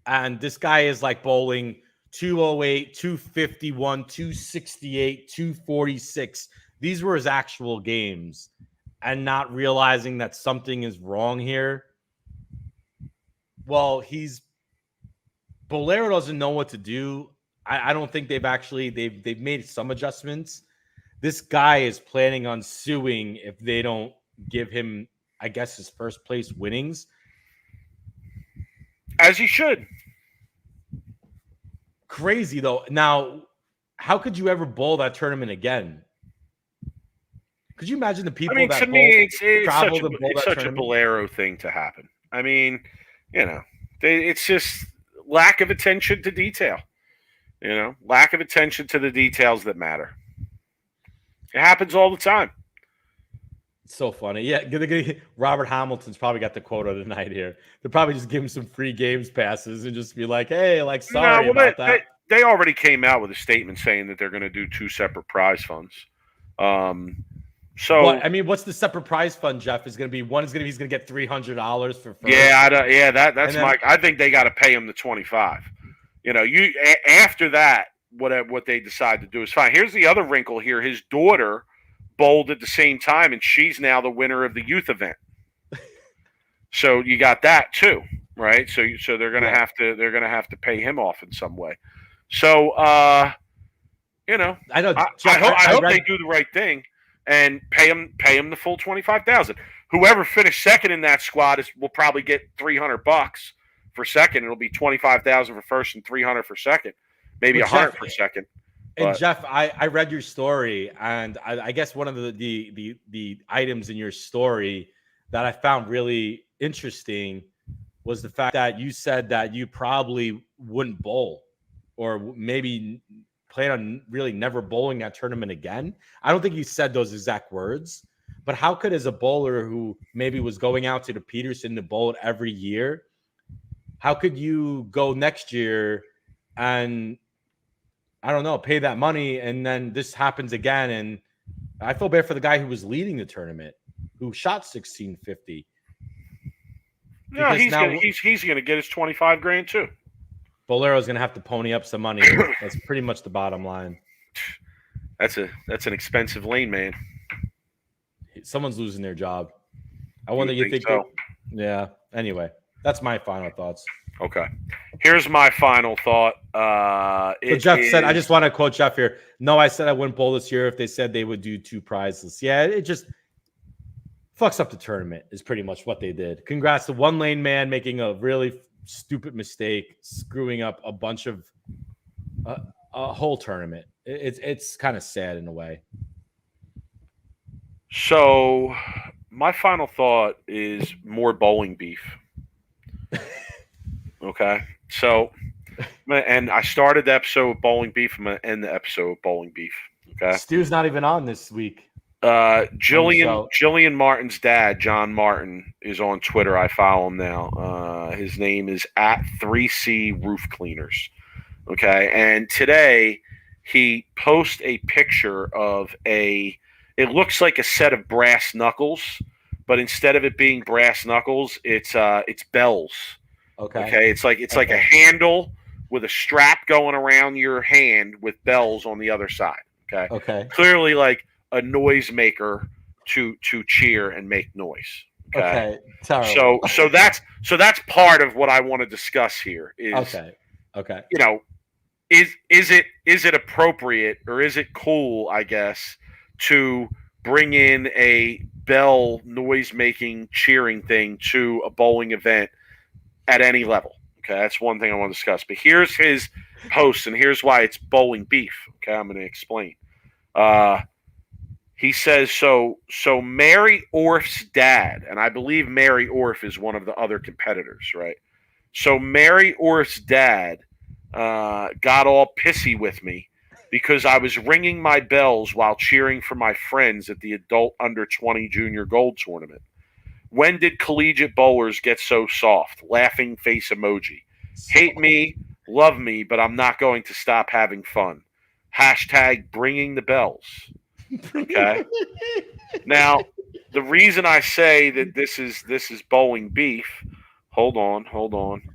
And this guy is like bowling 208, 251, 268, 246. These were his actual games, and not realizing that something is wrong here. Well, Bolero doesn't know what to do. I don't think they've made some adjustments. This guy is planning on suing if they don't give him, I guess, his first place winnings. As he should. Crazy, though. Now, how could you ever bowl that tournament again? Could you imagine the people that to me, it's such a Bolero thing to happen. I mean, it's just lack of attention to detail. Lack of attention to the details that matter. It happens all the time. It's so funny. Yeah, Robert Hamilton's probably got the quote of the night here. They'll probably just give him some free games passes and just be like, hey, like, sorry about that. They already came out with a statement saying that they're going to do 2 separate prize funds. What's the separate prize fund, Jeff? He's going to get $300 for first. I think they got to pay him the 25. After that, what they decide to do is fine. Here's the other wrinkle here. His daughter bowled at the same time, and she's now the winner of the youth event. So you got that too, right? So they're going to have to pay him off in some way. So I know. I hope they do the right thing and pay him the full $25,000. Whoever finished second in that squad will probably get $300 for second. It'll be $25,000 for first and $300 for second, maybe $100 for second. And Jeff, I read your story, and I guess one of the items in your story that I found really interesting was the fact that you said that you probably wouldn't bowl, or maybe plan on really never bowling that tournament again. I don't think you said those exact words, but how could, as a bowler who maybe was going out to the Peterson to bowl it every year, how could you go next year and, I don't know, pay that money, and then this happens again? And I feel bad for the guy who was leading the tournament, who shot 1650. No, he's gonna get his 25 grand too. Bolero's gonna have to pony up some money. That's pretty much the bottom line. That's an expensive lane, man. Someone's losing their job. I wonder. You think so? Yeah. Anyway, that's my final thoughts. Okay. Here's my final thought. So Jeff said, I just want to quote Jeff here. No, I said I wouldn't bowl this year if they said they would do 2 prizes. Yeah, it just fucks up the tournament is pretty much what they did. Congrats to one lane man making a really stupid mistake, screwing up a bunch of a whole tournament. It's kind of sad in a way. So my final thought is more bowling beef. Okay. So, and I started the episode with bowling beef. I'm going to end the episode with bowling beef. Okay. Stu's not even on this week. Jillian Martin's dad, John Martin, is on Twitter. I follow him now. His name is at 3C Roof Cleaners. Okay. And today he posts a picture of it looks like a set of brass knuckles, but instead of it being brass knuckles, it's bells. Okay. It's like a handle with a strap going around your hand with bells on the other side. Okay. Clearly like a noise maker to cheer and make noise. Okay. Terrible. So that's part of what I want to discuss here is Okay. You know, is it appropriate or is it cool, I guess, to bring in a bell noise making cheering thing to a bowling event at any level? Okay, that's one thing I want to discuss. But here's his post, and here's why it's bowling beef. Okay, I'm going to explain. He says, so Mary Orff's dad, and I believe Mary Orff is one of the other competitors, right? So Mary Orff's dad got all pissy with me because I was ringing my bells while cheering for my friends at the adult under-20 junior gold tournament. When did collegiate bowlers get so soft? Laughing face emoji. Hate me, love me, but I'm not going to stop having fun. Hashtag bringing the bells. Okay. Now, the reason I say that this is bowling beef. Hold on.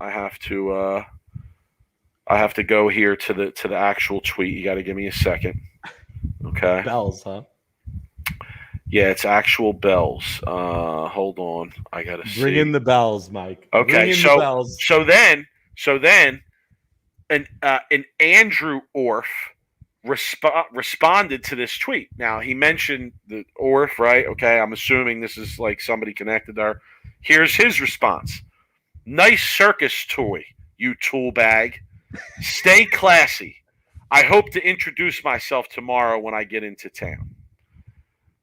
I have to go here to the actual tweet. You got to give me a second. Okay. Bells, huh? Yeah, it's actual bells. Hold on. I got to see. Bring in the bells, Mike. Okay. So then an Andrew Orff responded to this tweet. Now, he mentioned the Orff, right? Okay. I'm assuming this is like somebody connected there. Here's his response. Nice circus toy, you tool bag. Stay classy. I hope to introduce myself tomorrow when I get into town.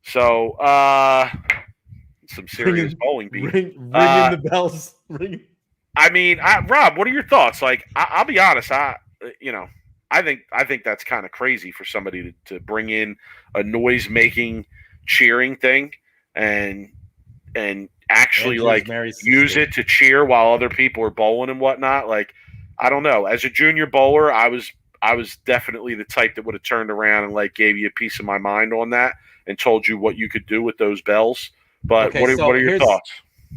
So, some serious bowling beef. Ring in the bells. Ring. I mean, Rob, what are your thoughts? Like, I'll be honest. I think that's kind of crazy for somebody to bring in a noise-making cheering thing and actually like use it to cheer while other people are bowling and whatnot. Like, I don't know. As a junior bowler, I was definitely the type that would have turned around and like gave you a piece of my mind on that and told you what you could do with those bells. But what are your thoughts?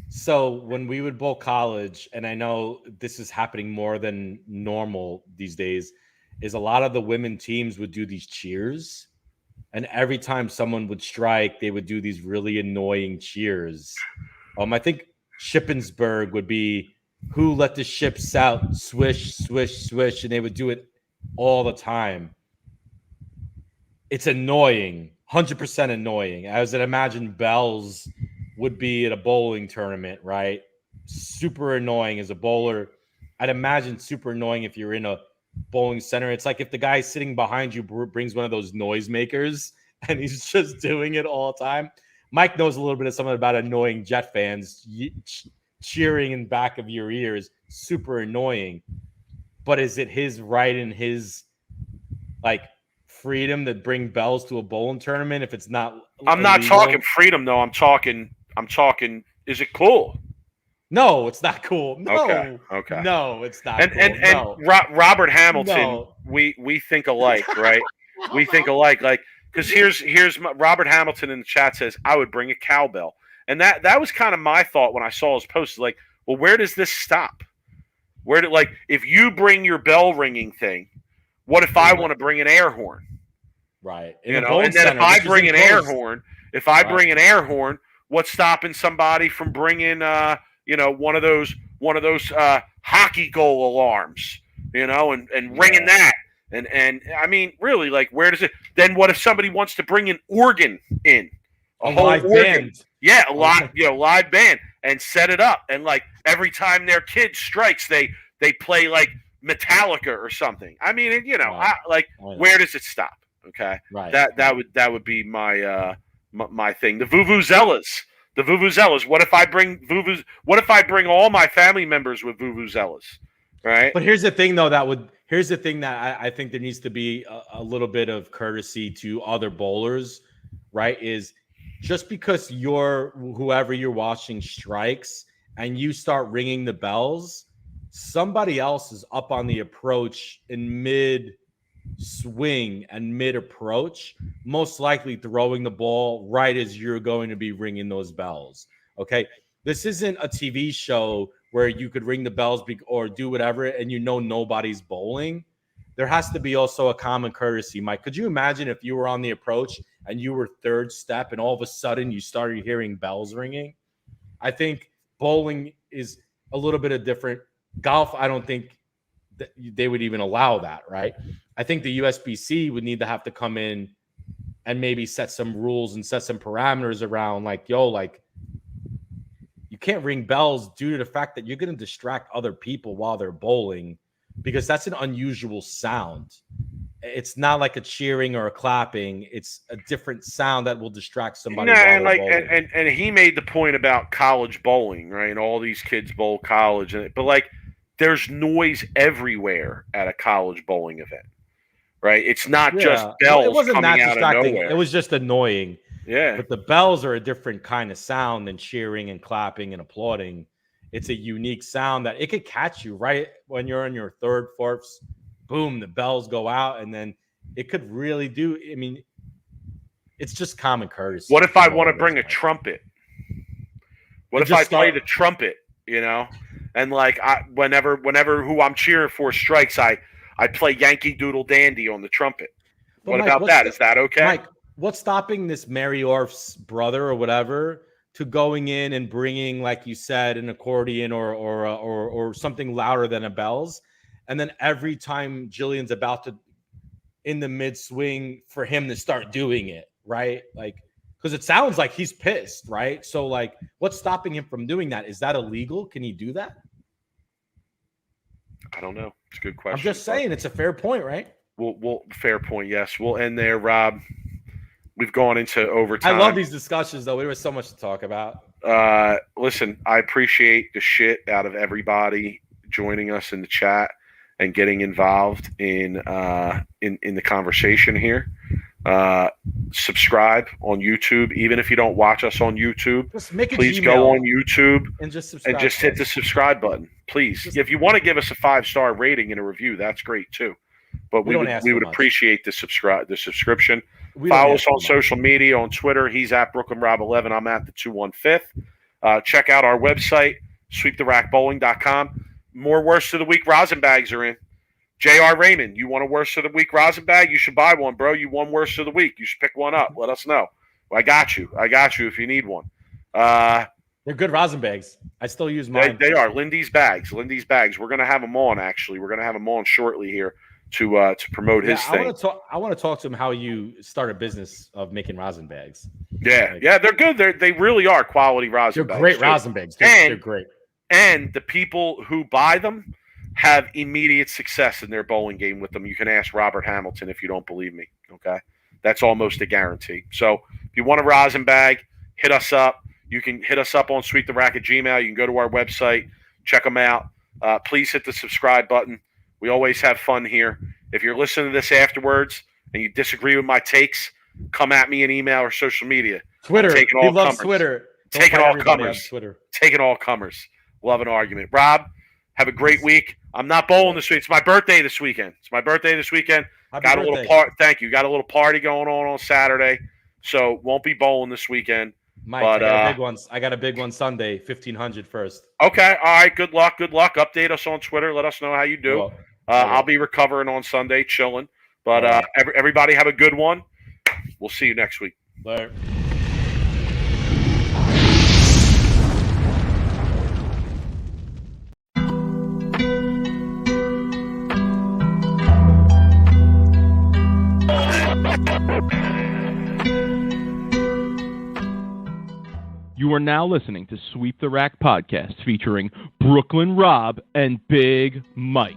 So when we would bowl college, and I know this is happening more than normal these days, is a lot of the women teams would do these cheers. And every time someone would strike, they would do these really annoying cheers. I think Shippensburg would be, who let the ships out, swish, swish, swish, and they would do it all the time. It's annoying, 100% annoying. I was imagine bells would be at a bowling tournament, right? Super annoying as a bowler. I'd imagine super annoying if you're in a bowling center. It's like if the guy sitting behind you brings one of those noise makers and he's just doing it all the time. Mike knows a little bit of something about annoying Jet fans cheering in back of your ears. Super annoying. But is it his right and his like freedom to bring bells to a bowling tournament if it's not I'm not talking freedom though. I'm talking is it cool? No, it's not cool. No. Okay. No, it's not. And Robert Hamilton, no. we think alike, right? We think alike, like because here's Robert Hamilton in the chat says I would bring a cowbell, and that was kind of my thought when I saw his post. Like, Well, where does this stop? If you bring your bell ringing thing, what if I want to bring an air horn? Right. And then if I bring an air horn, what's stopping somebody from bringing one of those hockey goal alarms, and ringing that? And I mean, really, like, where does it? Then what if somebody wants to bring an organ in, a whole live organ? Band. Yeah, live band, and set it up, and like every time their kid strikes, they play like Metallica or something. I mean, where does it stop? Okay, right. That would be my my thing. The vuvuzelas. What if I bring What if I bring all my family members with vuvuzelas? Right. But here's the thing, though. Here's the thing that I think there needs to be a little bit of courtesy to other bowlers, right? Is just because whoever you're watching strikes and you start ringing the bells, somebody else is up on the approach in mid swing and mid approach, most likely throwing the ball right as you're going to be ringing those bells. Okay. This isn't a TV show where you could ring the bells or do whatever and nobody's bowling. There has to be also a common courtesy. Mike, could you imagine if you were on the approach and you were third step and all of a sudden you started hearing bells ringing? I think bowling is a little bit of different. Golf, I don't think that they would even allow that, right? I think the USBC would need to have to come in and maybe set some rules and set some parameters around you can't ring bells due to the fact that you're going to distract other people while they're bowling, because that's an unusual sound. It's not like a cheering or a clapping. It's a different sound that will distract somebody. And he made the point about college bowling, right? And all these kids bowl college, but there's noise everywhere at a college bowling event, right? It's not just bells. It wasn't coming that out distracting. Of nowhere. It was just annoying. Yeah. But the bells are a different kind of sound than cheering and clapping and applauding. It's a unique sound that it could catch you right when you're in your third, fourth, boom, the bells go out, and then it could really do. I mean, it's just common courtesy. What if I want to bring a trumpet? What if I play the trumpet, and whenever who I'm cheering for strikes, I play Yankee Doodle Dandy on the trumpet. But what Mike, about that? Is that okay? Mike, what's stopping this Mary Orf's brother or whatever to going in and bringing, like you said, an accordion or something louder than a bells, and then every time Jillian's about to in the mid swing for him to start doing it, right? Because it sounds like he's pissed, right? So what's stopping him from doing that? Is that illegal? Can he do that? I don't know. It's a good question. I'm just saying it's a fair point, right? We'll fair point. Yes, we'll end there, Rob. We've gone into overtime. I love these discussions, though. There was so much to talk about. Listen, I appreciate the shit out of everybody joining us in the chat and getting involved in the conversation here. Subscribe on YouTube, even if you don't watch us on YouTube. Please go on YouTube and just subscribe. And just hit the subscribe button, please. If you want to give us a 5-star rating and a review, that's great too. But we would appreciate the subscription. Follow us on social media, on Twitter. He's at BrooklynRob11. I'm at the 215th. Check out our website, sweeptherackbowling.com. More worst of the week rosin bags are in. J.R. Raymond, you want a worst of the week rosin bag? You should buy one, bro. You won worst of the week. You should pick one up. Let us know. Well, I got you if you need one. They're good rosin bags. I still use mine. They are. Lindy's bags. We're going to have them on, actually. We're going to have them on shortly here to promote his thing. I want to talk to him how you start a business of making rosin bags. Yeah, they're good. They really are quality rosin bags. They're great rosin bags. They're great. And the people who buy them have immediate success in their bowling game with them. You can ask Robert Hamilton if you don't believe me, okay? That's almost a guarantee. So if you want a rosin bag, hit us up. You can hit us up on sweeptherack@gmail. You can go to our website, check them out. Please hit the subscribe button. We always have fun here. If you're listening to this afterwards and you disagree with my takes, come at me in email or social media. Twitter. He loves Twitter. Taking all comers. Taking all comers. We'll have an argument. Rob, have a great week. I'm not bowling this week. It's my birthday this weekend. Got a little party. Thank you. Got a little party going on Saturday, so won't be bowling this weekend. Mike, I got a big one. I got a big one Sunday, 1500 first. Okay, all right. Good luck. Good luck. Update us on Twitter. Let us know how you do. I'll be recovering on Sunday, chilling. But everybody have a good one. We'll see you next week. Later. You are now listening to Sweep the Rack podcast featuring Brooklyn Rob and Big Mike.